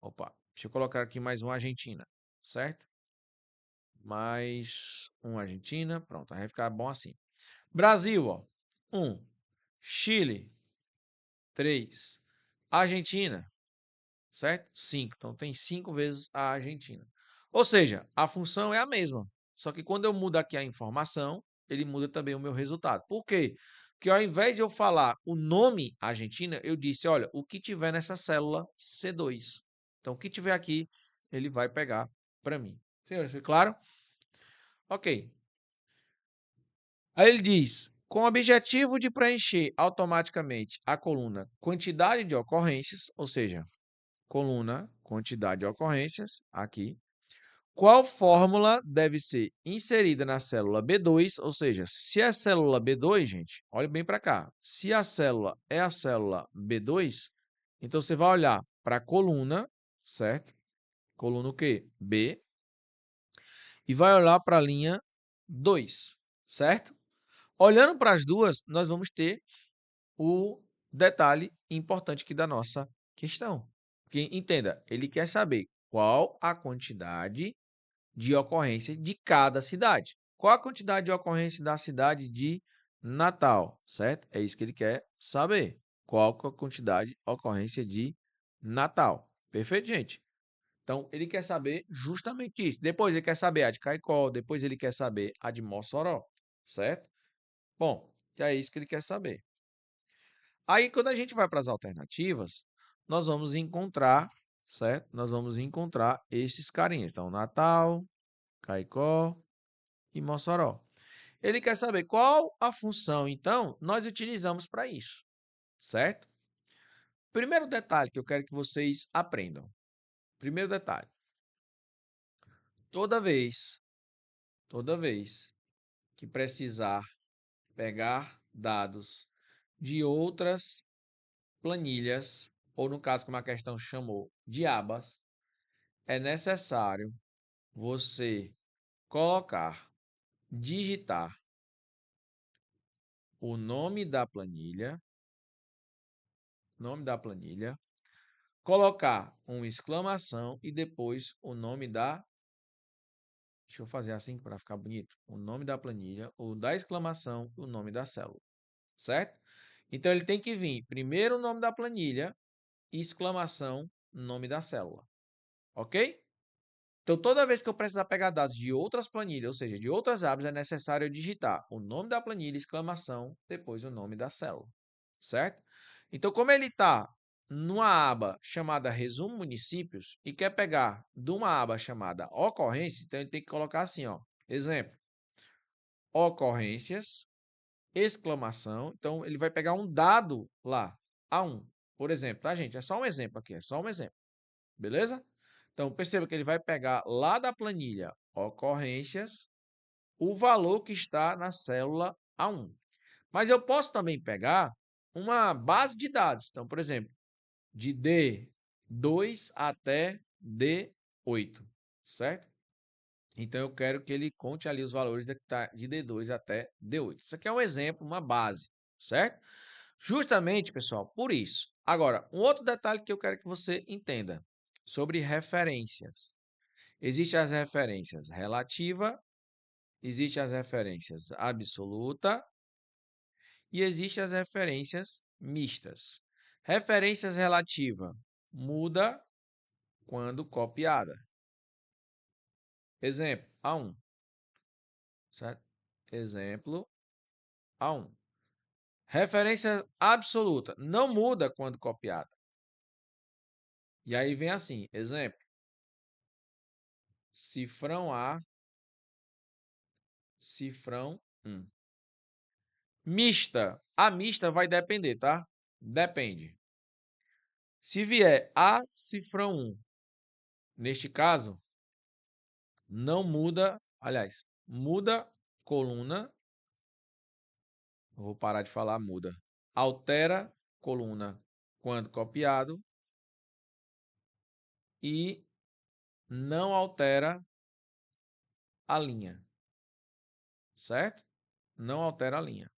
Opa, deixa eu colocar aqui mais um Argentina, certo? Mais um Argentina, pronto, aí vai ficar bom assim. Brasil, ó, 1. Chile, 3. Argentina, certo? 5. Então tem 5 vezes a Argentina. Ou seja, a função é a mesma. Só que quando eu mudo aqui a informação, ele muda também o meu resultado. Por quê? Porque ao invés de eu falar o nome Argentina, eu disse, olha, o que tiver nessa célula C2. Então, o que tiver aqui, ele vai pegar para mim. Senhores, foi claro? Ok. Aí ele diz, com o objetivo de preencher automaticamente a coluna quantidade de ocorrências, ou seja, coluna quantidade de ocorrências, aqui, qual fórmula deve ser inserida na célula B2, ou seja, se é célula B2, gente, olha bem para cá, se a célula é a célula B2, então você vai olhar para a coluna, certo? Coluna o quê? B, e vai olhar para a linha 2, certo? Olhando para as duas, nós vamos ter o detalhe importante aqui da nossa questão. Porque, entenda, ele quer saber qual a quantidade de ocorrência de cada cidade. Qual a quantidade de ocorrência da cidade de Natal, certo? É isso que ele quer saber. Qual a quantidade de ocorrência de Natal. Perfeito, gente? Então, ele quer saber justamente isso. Depois ele quer saber a de Caicó, depois ele quer saber a de Mossoró, certo? Bom, e é isso que ele quer saber. Aí, quando a gente vai para as alternativas, nós vamos encontrar, certo? Nós vamos encontrar esses carinhas. Então, Natal, Caicó e Mossoró. Ele quer saber qual a função, então, nós utilizamos para isso, certo? Primeiro detalhe que eu quero que vocês aprendam. Primeiro detalhe. Toda vez que precisar pegar dados de outras planilhas, ou no caso como a questão chamou, de abas, é necessário você digitar o nome da planilha, colocar uma exclamação e depois o nome da. Deixa eu fazer assim para ficar bonito. O nome da planilha, o da exclamação, o nome da célula, certo? Então ele tem que vir primeiro o nome da planilha, exclamação, nome da célula, ok? Então toda vez que eu precisar pegar dados de outras planilhas, ou seja, de outras abas, é necessário eu digitar o nome da planilha, exclamação, depois o nome da célula, certo? Então como ele está numa aba chamada Resumo Municípios e quer pegar de uma aba chamada Ocorrência, então ele tem que colocar assim, ó, exemplo, ocorrências, exclamação. Então, ele vai pegar um dado lá, A1, por exemplo, tá, gente? É só um exemplo aqui, é só um exemplo, beleza? Então, perceba que ele vai pegar lá da planilha ocorrências o valor que está na célula A1. Mas eu posso também pegar uma base de dados. Então, por exemplo, de D2 até D8, certo? Então, eu quero que ele conte ali os valores de D2 até D8. Isso aqui é um exemplo, uma base, certo? Justamente, pessoal, por isso. Agora, um outro detalhe que eu quero que você entenda sobre referências. Existem as referências relativa, existem as referências absoluta e existem as referências mistas. Referências relativa muda quando copiada. Exemplo, A1. Certo? Exemplo, A1. Referência absoluta não muda quando copiada. E aí vem assim, exemplo, cifrão A, cifrão 1. Mista, a mista vai depender, tá? Depende. Se vier A, cifrão 1, neste caso, não muda, aliás, muda coluna, vou parar de falar muda, altera coluna quando copiado e não altera a linha, certo? Não altera a linha.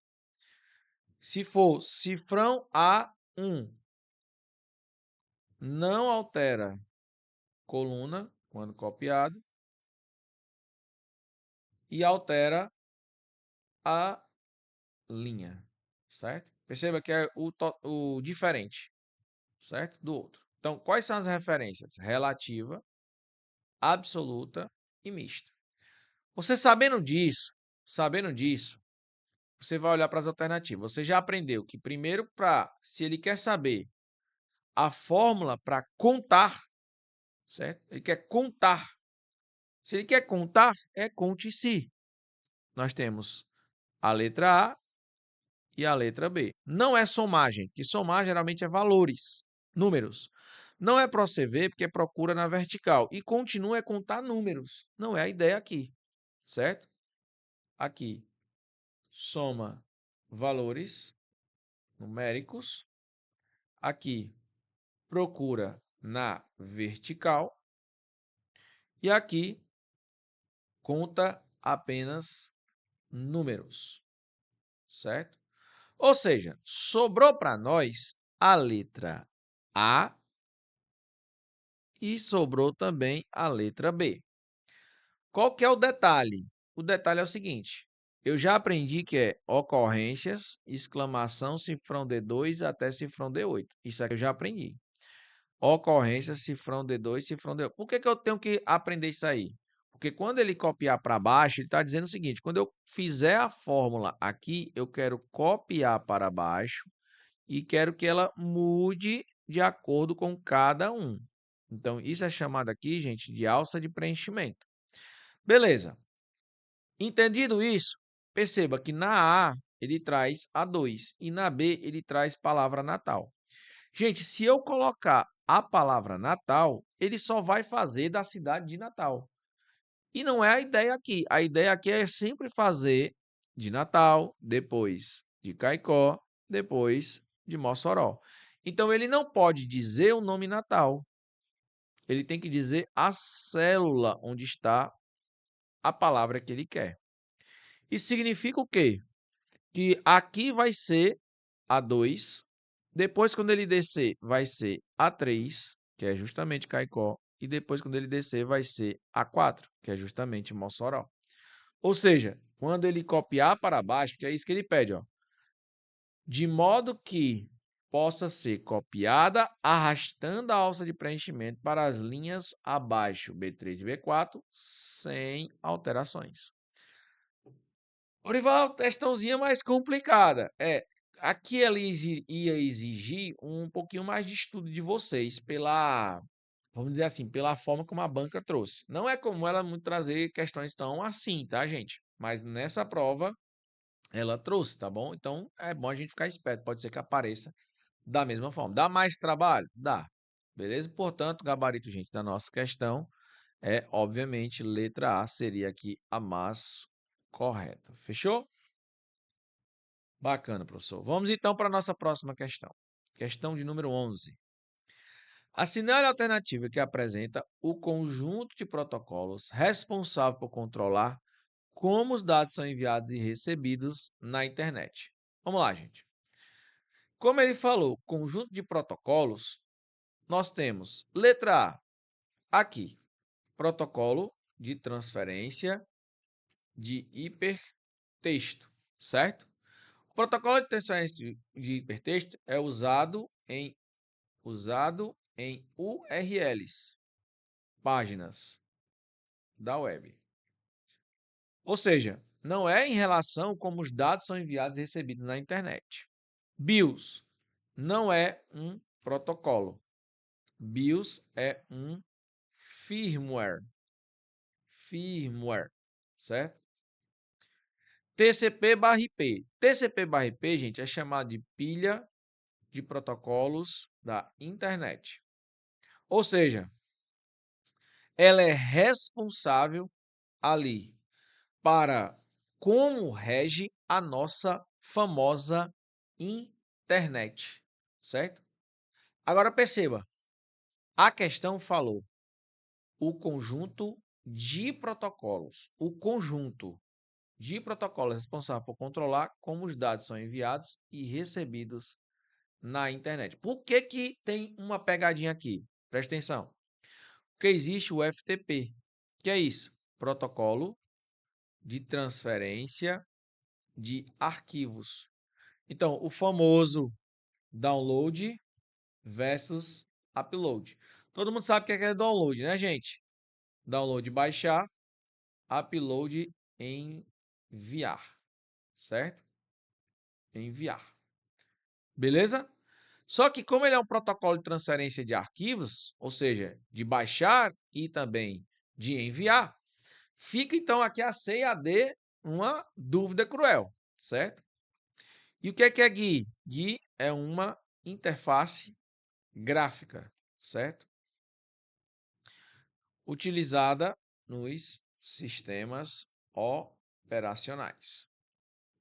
Se for cifrão A1, não altera coluna quando copiado e altera a linha, certo? Perceba que é o diferente, certo? Do outro. Então, quais são as referências? Relativa, absoluta e mista. Você sabendo disso, você vai olhar para as alternativas. Você já aprendeu que primeiro, se ele quer saber a fórmula para contar, certo? Ele quer contar. Se ele quer contar, é conte-se. Nós temos a letra A e a letra B. Não é somagem, que somar geralmente é valores, números. Não é proceder, porque procura na vertical. E continua é contar números. Não é a ideia aqui, certo? Aqui, soma valores numéricos. Aqui, procura na vertical. E aqui, conta apenas números, certo? Ou seja, sobrou para nós a letra A e sobrou também a letra B. Qual que é o detalhe? O detalhe é o seguinte, eu já aprendi que é ocorrências, exclamação, cifrão D2 até cifrão D8. Isso aqui eu já aprendi. Ocorrências, cifrão D2, cifrão D8. Por que eu tenho que aprender isso aí? Porque quando ele copiar para baixo, ele está dizendo o seguinte, quando eu fizer a fórmula aqui, eu quero copiar para baixo e quero que ela mude de acordo com cada um. Então, isso é chamado aqui, gente, de alça de preenchimento. Beleza. Entendido isso, perceba que na A ele traz A2 e na B ele traz palavra Natal. Gente, se eu colocar a palavra Natal, ele só vai fazer da cidade de Natal. E não é a ideia aqui. A ideia aqui é sempre fazer de Natal, depois de Caicó, depois de Mossoró. Então, ele não pode dizer o nome Natal. Ele tem que dizer a célula onde está a palavra que ele quer. Isso significa o quê? Que aqui vai ser A2, depois quando ele descer vai ser A3, que é justamente Caicó, e depois quando ele descer vai ser A4, que é justamente Mossoró. Ou seja, quando ele copiar para baixo, que é isso que ele pede, ó, de modo que possa ser copiada arrastando a alça de preenchimento para as linhas abaixo, B3 e B4, sem alterações. Orival, questãozinha mais complicada. Aqui ele ia exigir um pouquinho mais de estudo de vocês vamos dizer assim, pela forma como a banca trouxe. Não é comum ela muito trazer questões tão assim, tá, gente? Mas nessa prova ela trouxe, tá bom? Então é bom a gente ficar esperto. Pode ser que apareça da mesma forma. Dá mais trabalho? Dá. Beleza? Portanto, o gabarito, gente, da nossa questão é, obviamente, letra A seria aqui a mais correta. Fechou? Bacana, professor. Vamos então para a nossa próxima questão. Questão de número 11. Assinale a alternativa que apresenta o conjunto de protocolos responsável por controlar como os dados são enviados e recebidos na internet. Vamos lá, gente. Como ele falou, conjunto de protocolos, nós temos letra A, aqui, protocolo de transferência de hipertexto, certo? O protocolo de transferência de hipertexto é usado em URLs, páginas da web. Ou seja, não é em relação como os dados são enviados e recebidos na internet. BIOS não é um protocolo. BIOS é um firmware. Firmware, certo? TCP/IP. TCP/IP, gente, é chamado de pilha de protocolos da internet. Ou seja, ela é responsável ali para como rege a nossa famosa internet, certo? Agora perceba, a questão falou o conjunto de protocolos, o conjunto de protocolos responsável por controlar como os dados são enviados e recebidos na internet. Por que que tem uma pegadinha aqui? Presta atenção. Porque existe o FTP, que é isso, protocolo de transferência de arquivos. Então, o famoso download versus upload. Todo mundo sabe o que é download, né, gente? Download baixar, upload enviar, certo? Enviar. Beleza? Só que como ele é um protocolo de transferência de arquivos, ou seja, de baixar e também de enviar, fica então aqui a C e a D uma dúvida cruel, certo? E o que é GUI? GUI é uma interface gráfica, certo? Utilizada nos sistemas operacionais.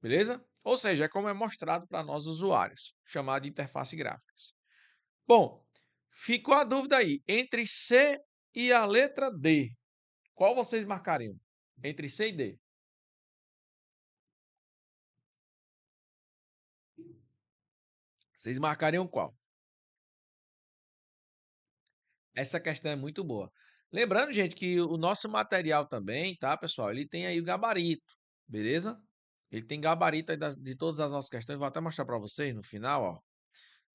Beleza? Ou seja, é como é mostrado para nós usuários, chamado de interface gráficas. Bom, ficou a dúvida aí, entre C e a letra D, qual vocês marcariam? Entre C e D. Vocês marcariam qual? Essa questão é muito boa. Lembrando, gente, que o nosso material também, tá, pessoal? Ele tem aí o gabarito, beleza? Ele tem gabarito aí de todas as nossas questões. Vou até mostrar para vocês no final, ó.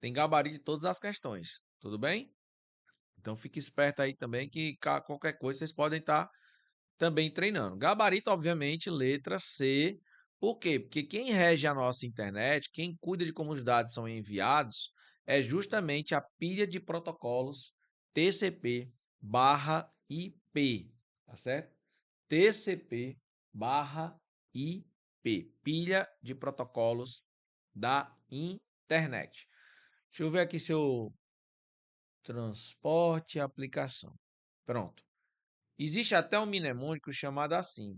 Tem gabarito de todas as questões, tudo bem? Então fique esperto aí também que qualquer coisa vocês podem estar também treinando. Gabarito, obviamente, letra C. Por quê? Porque quem rege a nossa internet, quem cuida de como os dados são enviados, é justamente a pilha de protocolos TCP/IP, tá certo? TCP/IP, pilha de protocolos da internet. Deixa eu ver aqui se eu transporte e aplicação. Pronto. Existe até um mnemônico chamado assim.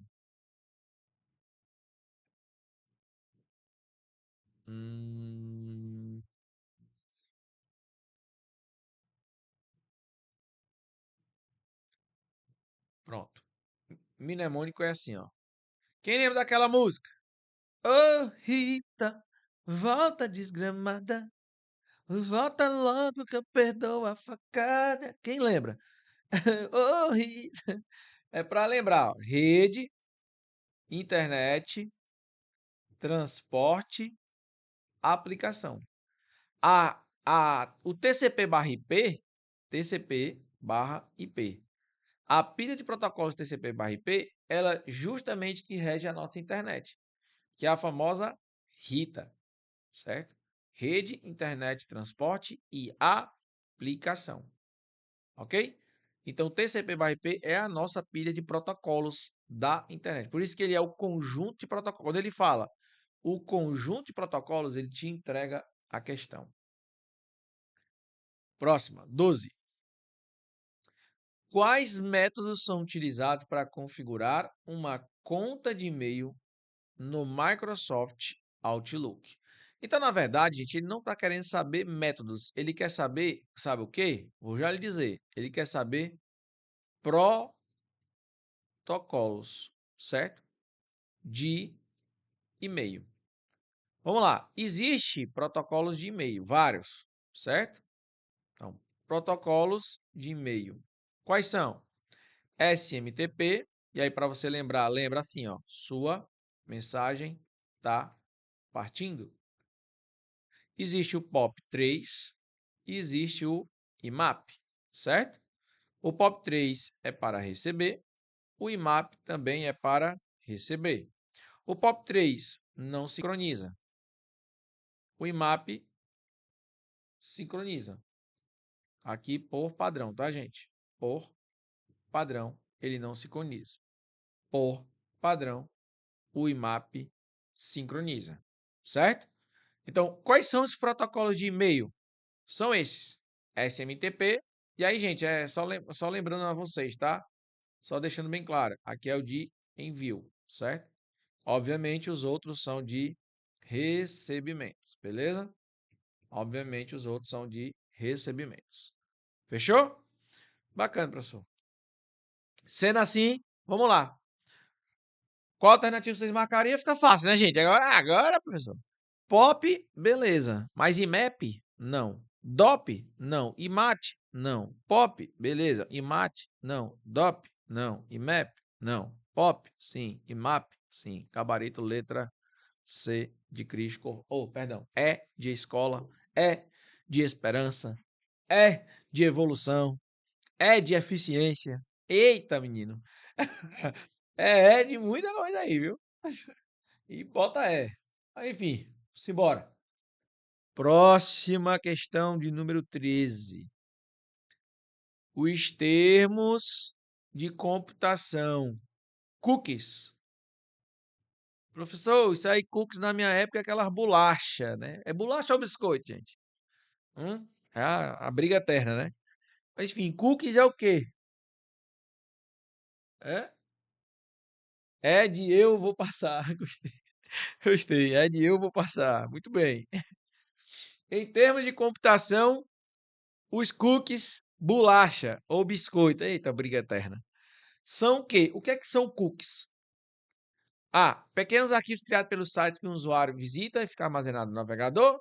Pronto. Mnemônico é assim, ó. Quem lembra daquela música? Ô, Rita, volta desgramada. Volta logo que eu perdoo a facada. Quem lembra? Ô, Rita. É para lembrar, ó. Rede, internet, transporte, aplicação. O TCP/IP, a pilha de protocolos TCP/IP, ela justamente que rege a nossa internet, que é a famosa RITA, certo? Rede, internet, transporte e aplicação, ok? Então, o TCP/IP é a nossa pilha de protocolos da internet. Por isso que ele é o conjunto de protocolos. Quando ele fala o conjunto de protocolos, ele te entrega a questão. Próxima, 12. Quais métodos são utilizados para configurar uma conta de e-mail no Microsoft Outlook? Então, na verdade, gente, ele não está querendo saber métodos. Ele quer saber, sabe o quê? Vou já lhe dizer. Ele quer saber protocolos, certo? De e-mail. Vamos lá. Existe protocolos de e-mail, vários, certo? Então, protocolos de e-mail. Quais são? SMTP, e aí para você lembrar, lembra assim, ó, sua mensagem está partindo. Existe o POP3 e existe o IMAP, certo? O POP3 é para receber, o IMAP também é para receber. O POP3 não sincroniza. O IMAP sincroniza. Aqui por padrão, tá, gente? Por padrão, ele não sincroniza. Por padrão, o IMAP sincroniza, certo? Então, quais são os protocolos de e-mail? São esses: SMTP. E aí, gente, é só lembrando a vocês, tá? Só deixando bem claro, aqui é o de envio, certo? Obviamente, os outros são de recebimentos, beleza? Obviamente, os outros são de recebimentos. Fechou? Bacana, professor. Sendo assim, vamos lá. Qual alternativa vocês marcariam? Fica fácil, né, gente? Agora, professor. POP, beleza. Mas IMAP? Não. DOP? Não. IMAT? Não. POP? Beleza. IMAT? Não. DOP? Não. IMAP? Não. POP? Sim. IMAP? Sim. Gabarito, letra C de Cristo. Perdão. E de escola. E de esperança. E de evolução. E de eficiência. Eita, menino. É de muita coisa aí, viu? E bota é. Enfim, simbora. Próxima questão de número 13. Os termos de computação. Cookies. Professor, isso aí, cookies na minha época é aquelas bolacha, né? É bolacha ou biscoito, gente? É a briga eterna, né? Mas enfim, cookies é o quê? É? É de eu vou passar. Gostei. Gostei. É de eu vou passar. Muito bem. Em termos de computação, os cookies, bolacha ou biscoito. Eita, briga eterna. São o quê? O que é que são cookies? A. Pequenos arquivos criados pelos sites que o usuário visita e fica armazenado no navegador.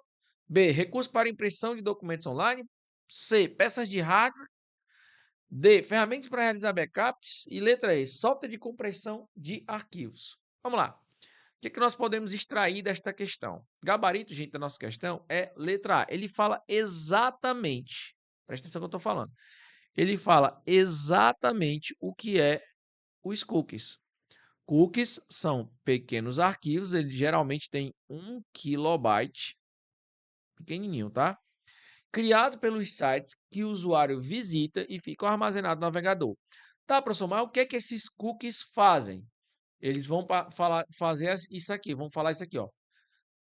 B. Recursos para impressão de documentos online. C. Peças de hardware. D. Ferramentas para realizar backups. E letra E. Software de compressão de arquivos. Vamos lá. O que é que nós podemos extrair desta questão? Gabarito, gente, da nossa questão é letra A. Ele fala exatamente, presta atenção no que eu estou falando. Ele fala exatamente o que é os cookies. Cookies são pequenos arquivos, ele geralmente tem 1 kilobyte, pequenininho, tá? Criado pelos sites que o usuário visita e ficam armazenados no navegador. Tá, professor, mas o que é que esses cookies fazem? Eles vão fazer isso aqui, vão falar isso aqui, ó.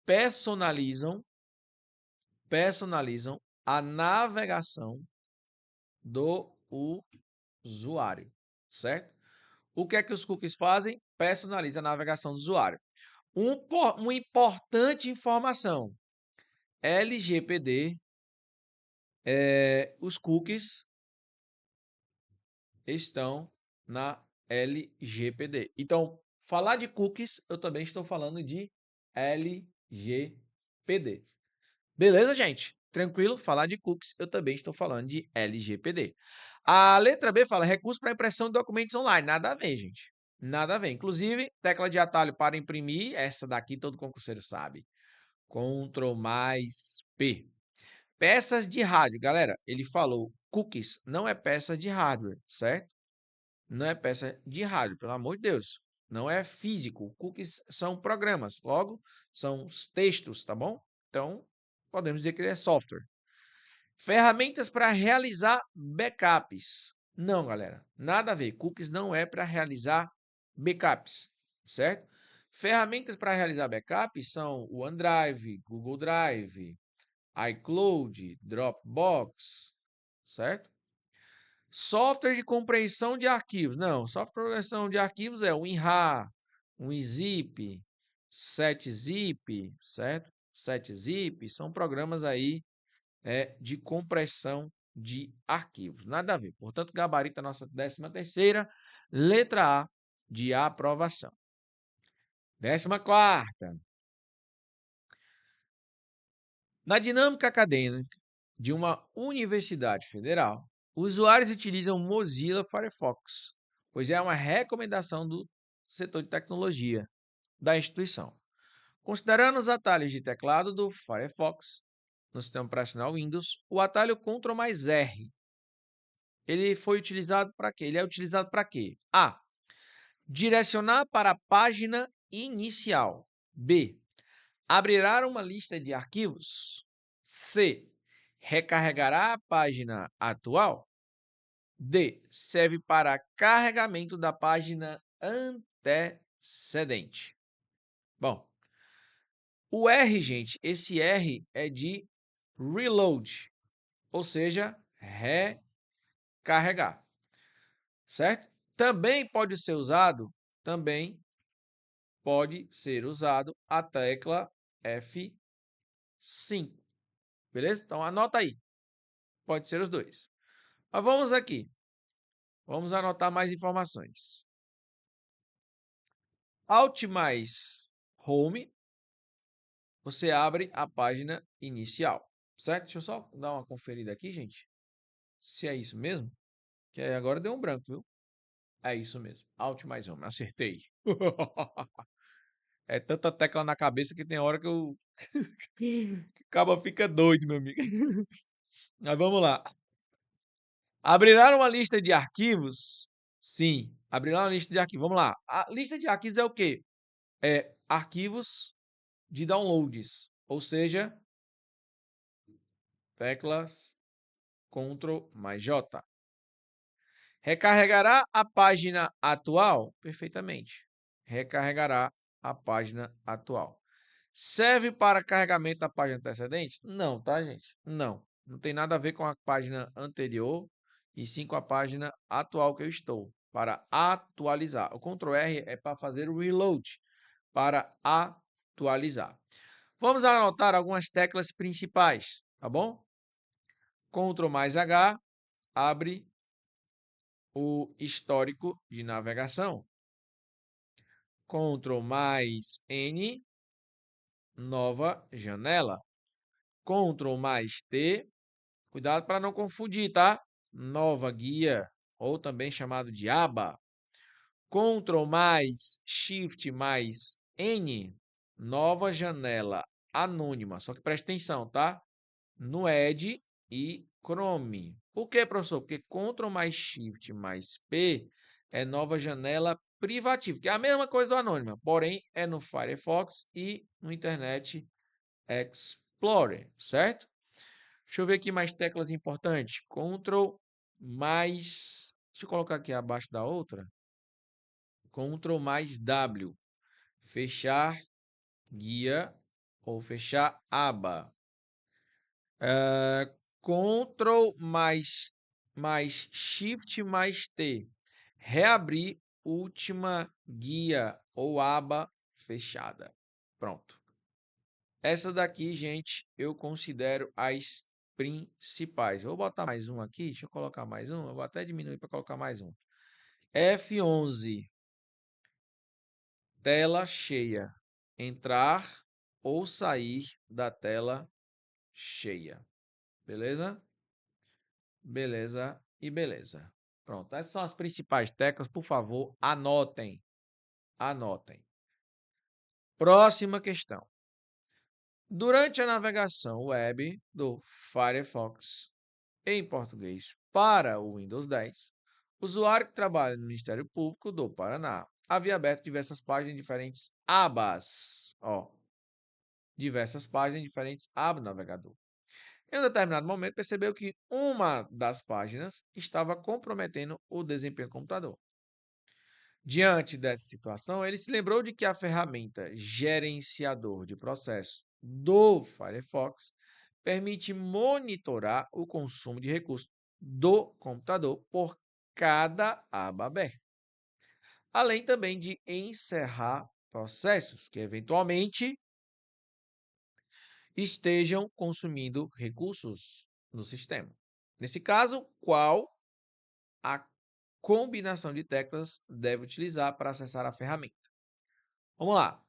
Personalizam a navegação do usuário, certo? O que é que os cookies fazem? Personaliza a navegação do usuário. Uma importante informação. LGPD, os cookies estão na LGPD. Então, falar de cookies, eu também estou falando de LGPD. Beleza, gente? Tranquilo? Falar de cookies, eu também estou falando de LGPD. A letra B fala recurso para impressão de documentos online. Nada a ver, gente. Nada a ver. Inclusive, tecla de atalho para imprimir, essa daqui todo concurseiro sabe. Ctrl mais P. Peças de rádio. Galera, ele falou cookies, não é peça de hardware, certo? Não é peça de rádio, pelo amor de Deus. Não é físico. Cookies são programas, logo, são os textos, tá bom? Então, podemos dizer que ele é software. Ferramentas para realizar backups. Não, galera, nada a ver. Cookies não é para realizar backups, certo? Ferramentas para realizar backups são o OneDrive, Google Drive, iCloud, Dropbox, certo? Software de compreensão de arquivos. Não, software de compreensão de arquivos é o WinRAR, o WinZip, 7zip, certo? 7zip são programas aí de compressão de arquivos. Nada a ver. Portanto, gabarito a nossa 13ª, letra A de aprovação. 14ª. Na dinâmica acadêmica de uma universidade federal, usuários utilizam Mozilla Firefox, pois é uma recomendação do setor de tecnologia da instituição. Considerando os atalhos de teclado do Firefox no sistema operacional Windows, o atalho Ctrl mais R, ele foi utilizado para quê? Ele é utilizado para quê? A. Direcionar para a página inicial. B. Abrirá uma lista de arquivos. C. Recarregará a página atual. D. Serve para carregamento da página antecedente. Bom, o R, gente, esse R é de reload, ou seja, recarregar, certo? Também pode ser usado a tecla F5, beleza? Então anota aí, pode ser os dois. Mas vamos aqui, vamos anotar mais informações. Alt mais Home, você abre a página inicial, certo? Deixa eu só dar uma conferida aqui, gente, se é isso mesmo, que agora deu um branco, viu? É isso mesmo, Alt mais Home, acertei. É tanta tecla na cabeça que tem hora que eu acaba fica doido, meu amigo. Mas vamos lá. Abrirá uma lista de arquivos? Sim, abrirá uma lista de arquivos. Vamos lá. A lista de arquivos é o quê? É arquivos de downloads, ou seja, teclas Ctrl mais J. Recarregará a página atual? Perfeitamente. Recarregará a página atual. Serve para carregamento da página antecedente? Não, tá, gente? Não. Não tem nada a ver com a página anterior, e sim com a página atual que eu estou, para atualizar. O Ctrl R é para fazer o reload, para atualizar. Vamos anotar algumas teclas principais, tá bom? Ctrl mais H abre o histórico de navegação. Ctrl mais N, nova janela. Ctrl mais T, cuidado para não confundir, tá? Nova guia, ou também chamado de aba. Ctrl mais Shift mais N, nova janela anônima. Só que preste atenção, tá? No Edge e Chrome. Por quê, professor? Porque Ctrl mais Shift mais P é nova janela privativa, que é a mesma coisa do anônima, porém é no Firefox e no Internet Explorer, certo? Deixa eu ver aqui mais teclas importantes. Ctrl mais... Deixa eu colocar aqui abaixo da outra. Ctrl mais W. Fechar guia ou fechar aba. Ctrl mais Shift mais T. reabrir última guia ou aba fechada. Pronto. Essa daqui, gente, eu considero as principais. Vou botar mais um aqui, deixa eu colocar mais um. Eu vou até diminuir para colocar mais um. F11. Tela cheia. Entrar ou sair da tela cheia. Beleza? Beleza e beleza. Pronto. Essas são as principais teclas. Por favor, anotem. Anotem. Próxima questão. Durante a navegação web do Firefox em português para o Windows 10, o usuário que trabalha no Ministério Público do Paraná havia aberto diversas páginas em diferentes abas. Ó, diversas páginas em diferentes abas do navegador. Em um determinado momento, percebeu que uma das páginas estava comprometendo o desempenho do computador. Diante dessa situação, ele se lembrou de que a ferramenta gerenciador de processo do Firefox permite monitorar o consumo de recursos do computador por cada aba aberta, além também de encerrar processos que eventualmente estejam consumindo recursos no sistema. Nesse caso, qual a combinação de teclas deve utilizar para acessar a ferramenta? Vamos lá.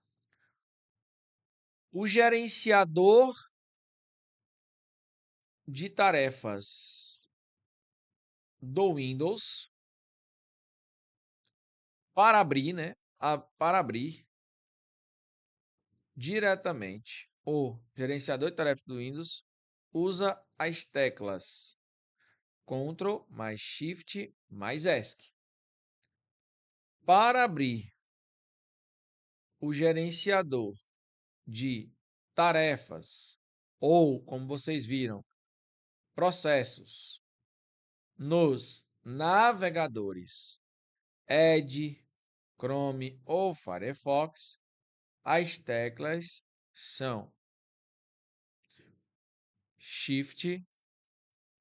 O gerenciador de tarefas do Windows, para abrir, né? Para abrir diretamente o gerenciador de tarefas do Windows, usa as teclas Ctrl mais Shift mais ESC. Para abrir o gerenciador de tarefas, ou, como vocês viram, processos, nos navegadores Edge, Chrome ou Firefox, as teclas são Shift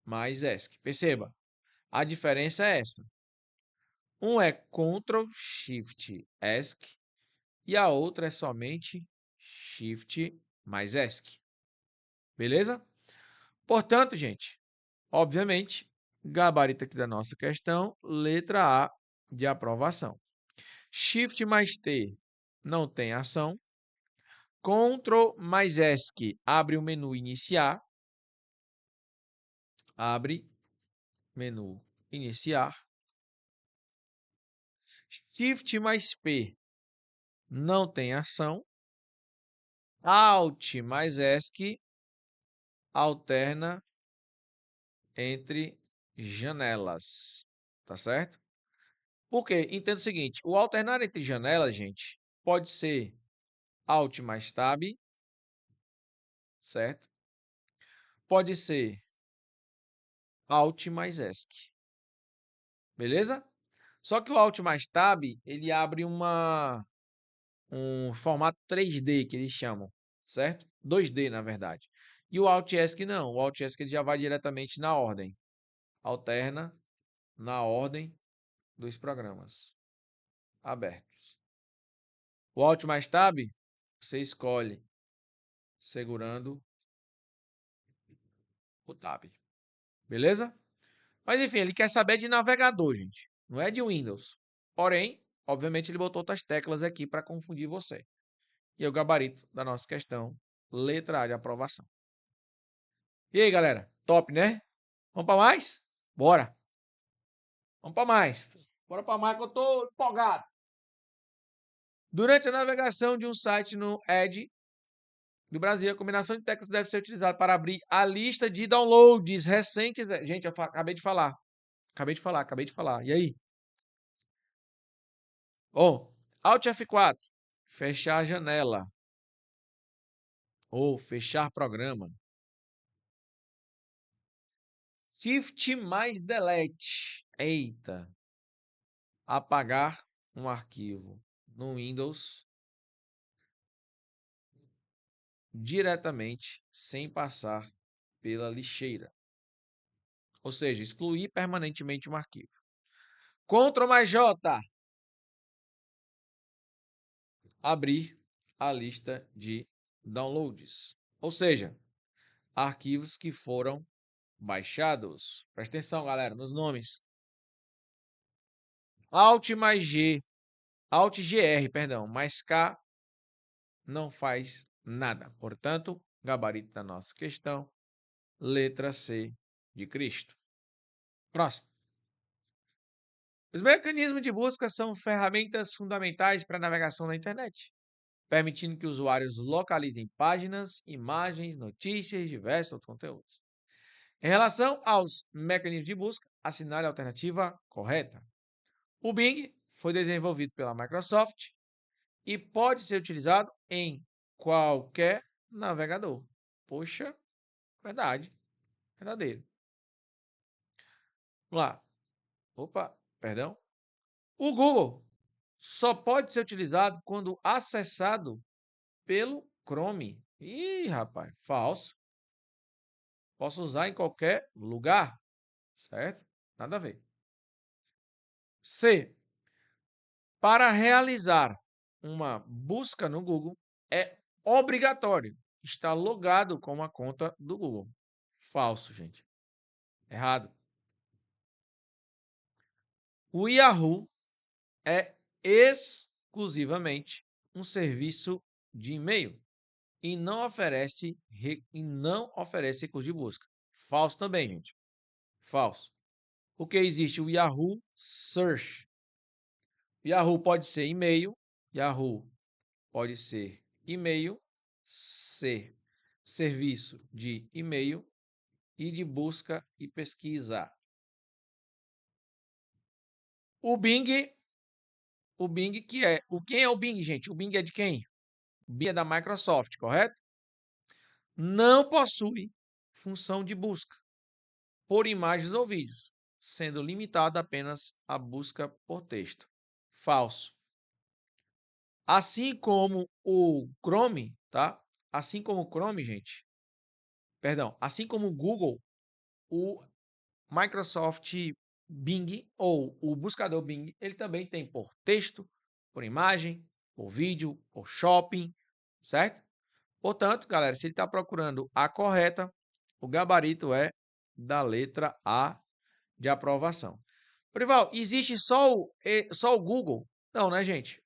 mais ESC. Perceba, a diferença é essa. Um é Ctrl Shift ESC e a outra é somente Shift mais ESC. Beleza? Portanto, gente, obviamente, gabarito aqui da nossa questão, letra A de aprovação. Shift mais T não tem ação. Ctrl mais ESC abre o menu iniciar. Abre menu iniciar. Shift mais P não tem ação. Alt mais ESC alterna entre janelas. Tá certo? Por quê? Entenda o seguinte, o alternar entre janelas, gente, pode ser Alt mais Tab, certo? Pode ser Alt mais ESC. Beleza? Só que o Alt mais Tab, ele abre um formato 3D, que eles chamam, certo? 2D, na verdade. E o Alt ESC não. O Alt ESC ele já vai diretamente na ordem. Alterna na ordem dos programas abertos. O Alt mais Tab, você escolhe segurando o Tab. Beleza? Mas enfim, ele quer saber de navegador, gente. Não é de Windows. Porém, obviamente, ele botou outras teclas aqui para confundir você. E é o gabarito da nossa questão, letra A de aprovação. E aí, galera? Top, né? Vamos para mais? Bora! Vamos para mais. Bora para mais que eu tô empolgado. Durante a navegação de um site no Edge do Brasil, a combinação de teclas deve ser utilizada para abrir a lista de downloads recentes. Gente, eu acabei de falar. Acabei de falar. E aí? Bom, Alt F4, fechar a janela. Ou fechar programa. Shift mais Delete. Eita. Apagar um arquivo no Windows diretamente, sem passar pela lixeira. Ou seja, excluir permanentemente um arquivo. Ctrl mais J. Abrir a lista de downloads. Ou seja, arquivos que foram baixados. Presta atenção, galera, nos nomes. Alt mais G, Alt GR, perdão, mais K não faz nada. Portanto, gabarito da nossa questão, letra C de Cristo. Próximo. Os mecanismos de busca são ferramentas fundamentais para a navegação na internet, permitindo que usuários localizem páginas, imagens, notícias e diversos outros conteúdos. Em relação aos mecanismos de busca, assinale a alternativa correta. O Bing foi desenvolvido pela Microsoft e pode ser utilizado em qualquer navegador. Poxa, verdade, verdadeiro. Vamos lá. Opa, perdão. O Google só pode ser utilizado quando acessado pelo Chrome. Ih, rapaz, falso. Posso usar em qualquer lugar, certo? Nada a ver. C. Para realizar uma busca no Google, é obrigatório estar logado com uma conta do Google. Falso, gente. Errado. O Yahoo é exclusivamente um serviço de e-mail e não oferece recurso de busca. Falso também, gente. Falso. Porque existe o Yahoo Search. Yahoo pode ser e-mail, Yahoo pode ser e-mail, ser serviço de e-mail e de busca e pesquisa. O Bing quem é o Bing, gente? O Bing é de quem? O Bing é da Microsoft, correto? Não possui função de busca por imagens ou vídeos, sendo limitado apenas à busca por texto. Falso. Assim como o Chrome, tá? Assim como o Chrome, gente. Perdão, assim como o Google, o Microsoft Bing ou o buscador Bing, ele também tem por texto, por imagem, por vídeo, por shopping, certo? Portanto, galera, se ele está procurando a correta, o gabarito é da letra A de aprovação. Prival, existe só o Google? Não, né, gente?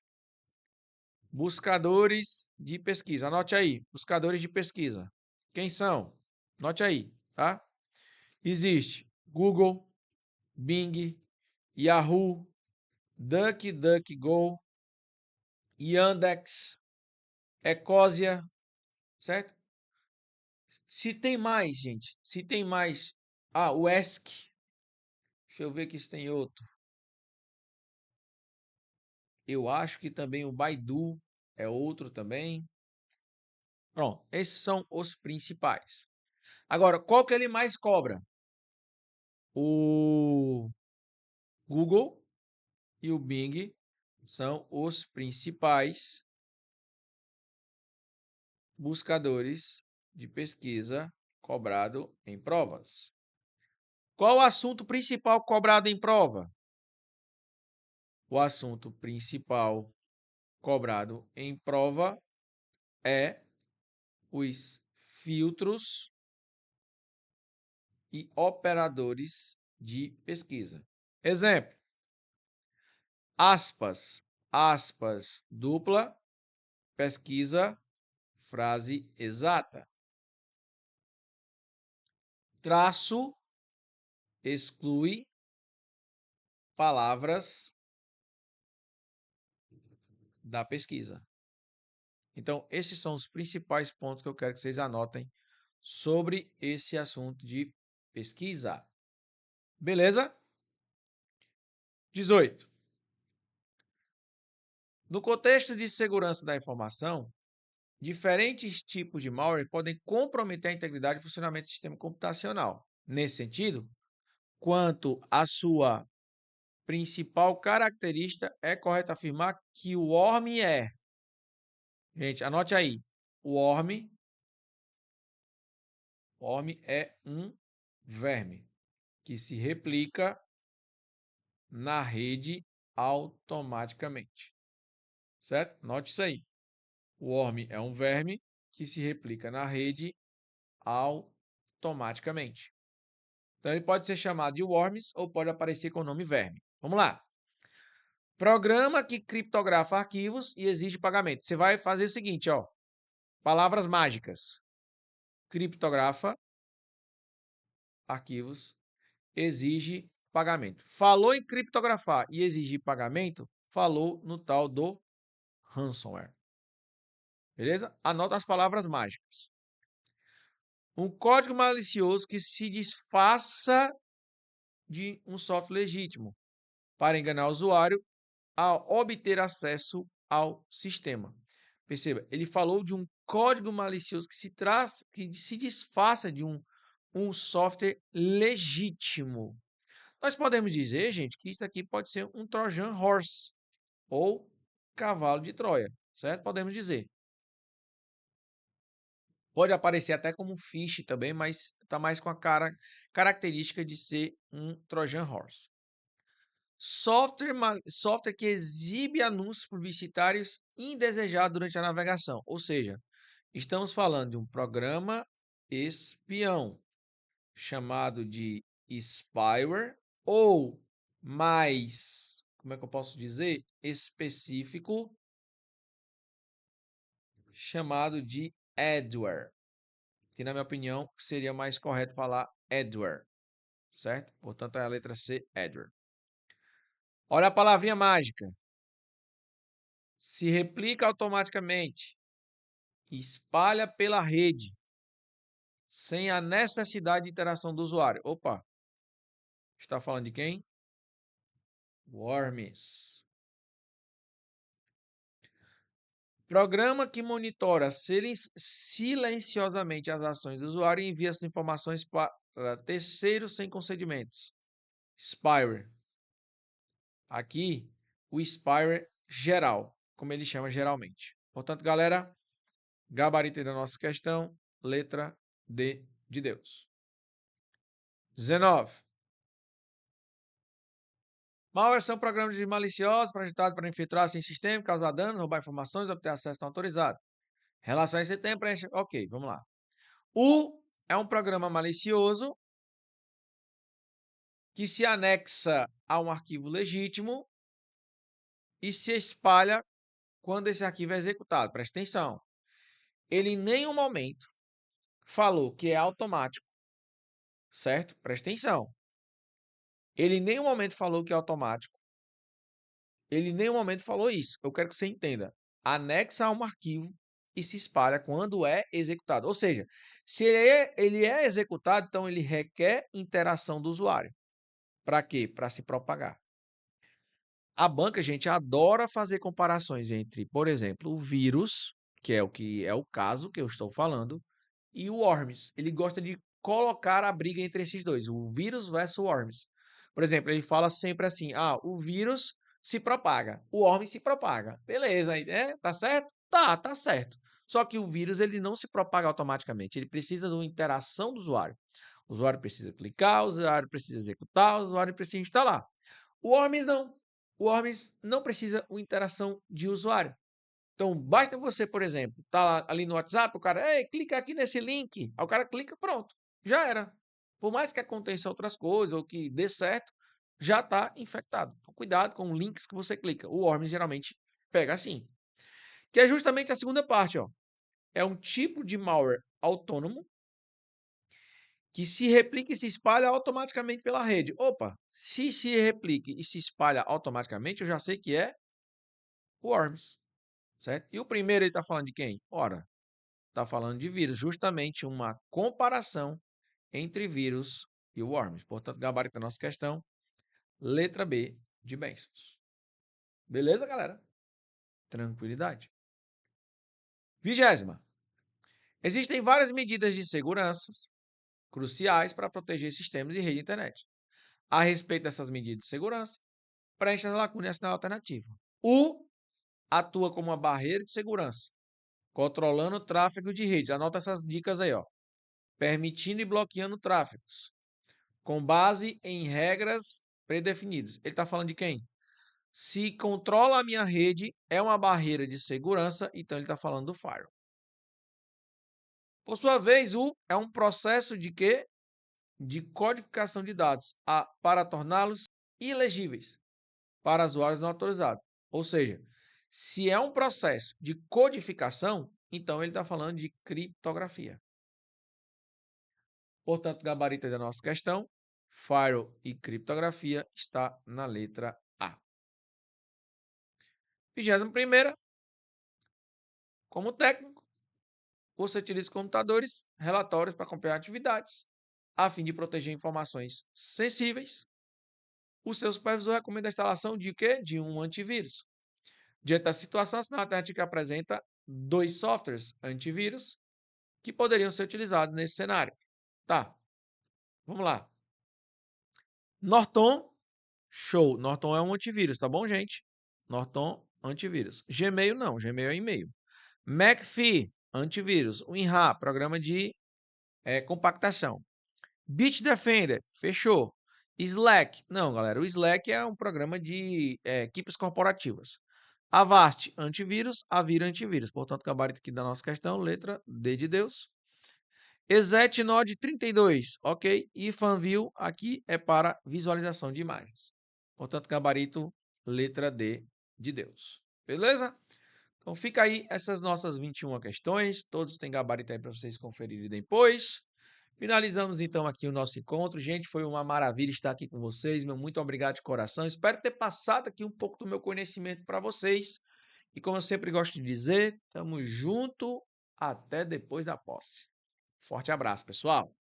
Buscadores de pesquisa. Anote aí, buscadores de pesquisa. Quem são? Anote aí, tá? Existe Google, Bing, Yahoo, DuckDuckGo, Yandex, Ecosia, certo? Se tem mais, gente, se tem mais. Ah, o ESC. Deixa eu ver aqui se tem outro. Eu acho que também o Baidu é outro também. Pronto, esses são os principais. Agora, qual que ele mais cobra? O Google e o Bing são os principais buscadores de pesquisa cobrado em provas. Qual o assunto principal cobrado em prova? O assunto principal cobrado em prova é os filtros e operadores de pesquisa. Exemplo: aspas, aspas dupla, pesquisa, frase exata. Traço exclui palavras da pesquisa. Então, esses são os principais pontos que eu quero que vocês anotem sobre esse assunto de pesquisa. Beleza? 18. No contexto de segurança da informação, diferentes tipos de malware podem comprometer a integridade e funcionamento do sistema computacional. Nesse sentido, quanto à sua principal característica, é correto afirmar que o worm é... Gente, anote aí. O worm é um verme que se replica na rede automaticamente. Certo? Note isso aí. O worm é um verme que se replica na rede automaticamente. Então, ele pode ser chamado de worms ou pode aparecer com o nome verme. Vamos lá. Programa que criptografa arquivos e exige pagamento. Você vai fazer o seguinte, ó. Palavras mágicas. Criptografa arquivos, exige pagamento. Falou em criptografar e exigir pagamento, falou no tal do ransomware. Beleza? Anota as palavras mágicas. Um código malicioso que se disfarça de um software legítimo para enganar o usuário ao obter acesso ao sistema. Perceba, ele falou de um código malicioso que se disfarça de um software legítimo. Nós podemos dizer, gente, que isso aqui pode ser um Trojan Horse ou cavalo de Troia, certo? Podemos dizer. Pode aparecer até como um fish também, mas está mais com a característica de ser um Trojan Horse. Software que exibe anúncios publicitários indesejados durante a navegação. Ou seja, estamos falando de um programa espião chamado de spyware ou mais, como é que eu posso dizer, específico, chamado de adware, que na minha opinião seria mais correto falar adware, certo? Portanto, é a letra C, adware. Olha a palavrinha mágica. Se replica automaticamente, espalha pela rede, sem a necessidade de interação do usuário. Opa, está falando de quem? Worms. Programa que monitora silenciosamente as ações do usuário e envia essas informações para terceiros sem concedimentos. Spyware. Aqui, o spyware geral, como ele chama geralmente. Portanto, galera, gabarito da nossa questão, letra D de Deus. 19. Malware são programas maliciosos projetados para infiltrar sem sistema, causar danos, roubar informações, obter acesso não autorizado. Relações sem tempo, preenche. Ok, vamos lá. O é um programa malicioso que se anexa a um arquivo legítimo e se espalha quando esse arquivo é executado. Presta atenção. Ele em nenhum momento falou que é automático, certo? Presta atenção. Ele em nenhum momento falou que é automático. Ele em nenhum momento falou isso. Eu quero que você entenda. Anexa a um arquivo e se espalha quando é executado. Ou seja, se ele é executado, então ele requer interação do usuário. Para quê? Para se propagar. A banca, gente, adora fazer comparações entre, por exemplo, o vírus, que é o caso que eu estou falando, e o worms. Ele gosta de colocar a briga entre esses dois, o vírus versus o worms. Por exemplo, ele fala sempre assim: ah, o vírus se propaga, o worms se propaga. Beleza, tá certo? Tá certo. Só que o vírus ele não se propaga automaticamente, ele precisa de uma interação do usuário. O usuário precisa clicar, o usuário precisa executar, o usuário precisa instalar. O Worms não. O Worms não precisa uma interação de usuário. Então, basta você, por exemplo, tá ali no WhatsApp, o cara, ei, clica aqui nesse link. Aí o cara clica, pronto, já era. Por mais que aconteça outras coisas ou que dê certo, já está infectado. Então, cuidado com links que você clica. O Worms geralmente pega assim. Que é justamente a segunda parte, ó. É um tipo de malware autônomo que se replica e se espalha automaticamente pela rede. Opa, se replica e se espalha automaticamente, eu já sei que é Worms, certo? E o primeiro ele está falando de quem? Ora, está falando de vírus, justamente uma comparação entre vírus e Worms. Portanto, gabarito da nossa questão, letra B de bênçãos. Beleza, galera? Tranquilidade. 20ª. Existem várias medidas de segurança cruciais para proteger sistemas e rede de internet. A respeito dessas medidas de segurança, preencha a lacuna e assinale a alternativa. O atua como uma barreira de segurança, controlando o tráfego de redes. Anota essas dicas aí, ó. Permitindo e bloqueando tráfegos, com base em regras predefinidas. Ele está falando de quem? Se controla a minha rede, é uma barreira de segurança, então ele está falando do firewall. Por sua vez, o é um processo de quê? De codificação de dados para torná-los ilegíveis para usuários não autorizados. Ou seja, se é um processo de codificação, então ele está falando de criptografia. Portanto, o gabarito da nossa questão, firewall e criptografia, está na letra A. 21ª, como técnico, você utiliza computadores, relatórios para acompanhar atividades, a fim de proteger informações sensíveis. O seu supervisor recomenda a instalação de quê? De um antivírus. Diante da situação, a Sinal Alternativa apresenta 2 softwares antivírus que poderiam ser utilizados nesse cenário. Tá, vamos lá. Norton, show. Norton é um antivírus, tá bom, gente? Norton, antivírus. Gmail, não. Gmail é e-mail. McAfee, antivírus. WinRAR, programa de compactação. Bitdefender, fechou. Slack, não, galera. O Slack é um programa de equipes corporativas. Avast, antivírus. Avira, antivírus. Portanto, gabarito aqui da nossa questão, letra D de Deus. Exet Node 32, ok. E FanView aqui é para visualização de imagens. Portanto, gabarito, letra D de Deus. Beleza? Então, fica aí essas nossas 21 questões. Todos têm gabarito aí para vocês conferirem depois. Finalizamos, então, aqui o nosso encontro. Gente, foi uma maravilha estar aqui com vocês. Meu muito obrigado de coração. Espero ter passado aqui um pouco do meu conhecimento para vocês. E como eu sempre gosto de dizer, tamo junto até depois da posse. Forte abraço, pessoal!